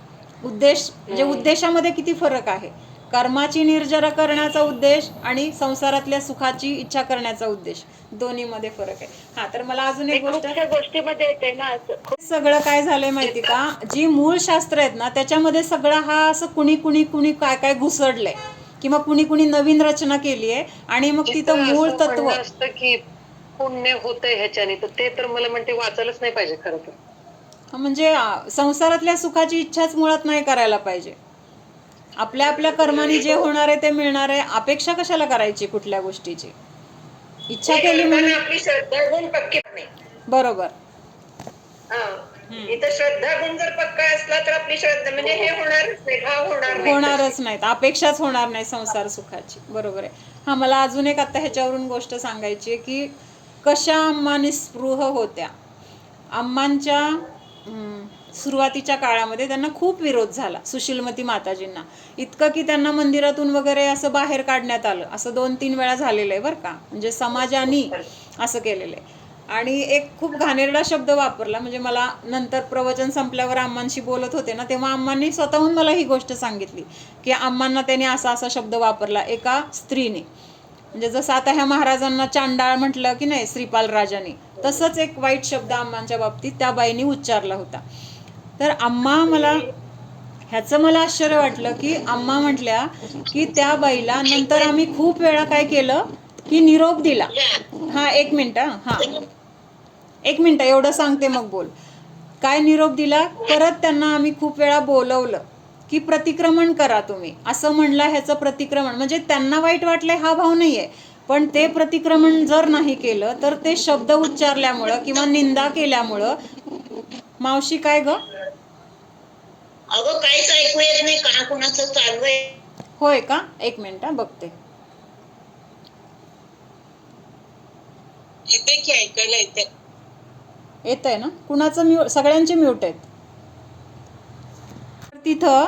उद्देश म्हणजे उद्देशामध्ये किती फरक आहे. कर्माची निर्जरा करण्याचा उद्देश आणि संसारातल्या सुखाची इच्छा करण्याचा उद्देश, दोन्हीमध्ये फरक आहे. हा, तर मला अजून एक गोष्टीमध्ये येते ना, सगळं काय झालंय माहिती का, जी मूळ शास्त्र आहेत ना त्याच्यामध्ये सगळं हा असं कुणी कुणी कुणी काय काय घुसडलंय किंवा कुणी कुणी नवीन रचना केली आहे, आणि मग तिथं मूळ तत्व असतं की पुण्य होतंय ह्याच्याने, तर ते तर मला म्हणते वाचायलाच नाही पाहिजे खरं तर. म्हणजे संसारातल्या सुखाची इच्छाच मुळात नाही करायला पाहिजे. आपल्या आपल्या कर्माने जे होणार आहे ते मिळणार आहे, अपेक्षा कशाला करायची कुठल्या गोष्टीची. इच्छा केली म्हणून आपली श्रद्धा गुण पक्की नाही. बरोबर. इथं श्रद्धा गुण जर पक्का असला तर आपली श्रद्धा म्हणजे हे होणारच नाही, भाव होणारच नाहीत, अपेक्षाच होणार नाही संसार सुखाची. बरोबर आहे. हा, मला अजून एक आता ह्याच्यावरून गोष्ट सांगायची आहे की कशा अम्मा निस्पृह होत्या. अम्मांच्या सुरुवातीच्या काळामध्ये त्यांना खूप विरोध झाला सुशीलमती माताजींना, इतकं की त्यांना मंदिरातून वगैरे असं बाहेर काढण्यात आलं. असं 2-3 वेळा झालेलं आहे बरं का, म्हणजे समाजाने असं केलेलं आहे. आणि एक खूप घाणेरडा शब्द वापरला. म्हणजे मला नंतर प्रवचन संपल्यावर अम्मांशी बोलत होते ना, तेव्हा अम्मांनी स्वतःहून मला ही गोष्ट सांगितली की अम्मांना त्याने असा असा शब्द वापरला एका स्त्रीने. म्हणजे जसं आता ह्या महाराजांना चांडाळ म्हटलं की नाही श्रीपाल राजाने, तसंच एक वाईट शब्द अम्मांच्या बाबतीत त्या बाईने उच्चारला होता. तर अम्मा मला ह्याचं मला आश्चर्य वाटलं की आम्हा म्हटल्या की त्या बाईला नंतर आम्ही खूप वेळा काय केलं की निरोप दिला. हा 1 मिनिट, हा 1 मिनिट एवढं सांगते मग बोल. काय निरोप दिला, परत त्यांना आम्ही खूप वेळा बोलवलं की प्रतिक्रमण करा तुम्ही, असं म्हणलं. ह्याचं प्रतिक्रमण म्हणजे त्यांना वाईट वाटलंय हा भाव नाहीये, पण ते प्रतिक्रमण जर नाही केलं तर ते शब्द उच्चारल्यामुळं किंवा निंदा केल्यामुळं. मावशी काय ग? अगं काहीच ऐकू येत नाही, का कुणाचं चालू आहे? होय का, 1 मिनिट बघते. येते की, ऐकायला येते. येत आहे ना? कुणाचं म्यूट? सगळ्यांचे म्यूट आहेत. तिथं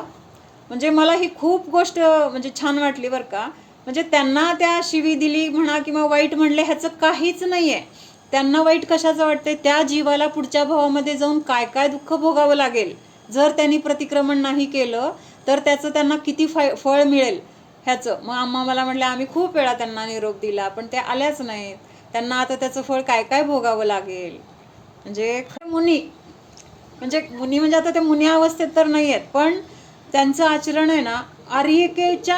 म्हणजे मला ही खूप गोष्ट म्हणजे छान वाटली बरं का. म्हणजे त्यांना त्या शिवी दिली म्हणा किंवा वाईट म्हणले ह्याचं काहीच नाही आहे. त्यांना वाईट कशाचं वाटते, त्या जीवाला पुढच्या भावामध्ये जाऊन काय काय दुःख भोगावं लागेल जर त्यांनी प्रतिक्रमण नाही केलं तर त्याचं त्यांना किती फळ मिळेल ह्याचं. मग आम्हा मला म्हटलं, आम्ही खूप वेळा त्यांना निरोप दिला पण त्या आल्याच नाहीत. त्यांना आता त्याचं फळ काय काय भोगावं लागेल. म्हणजे मुनी म्हणजे आता ते मुनी अवस्थेत तर नाही आहेत, पण त्यांचं आचरण आहे ना आर्यिकेच्या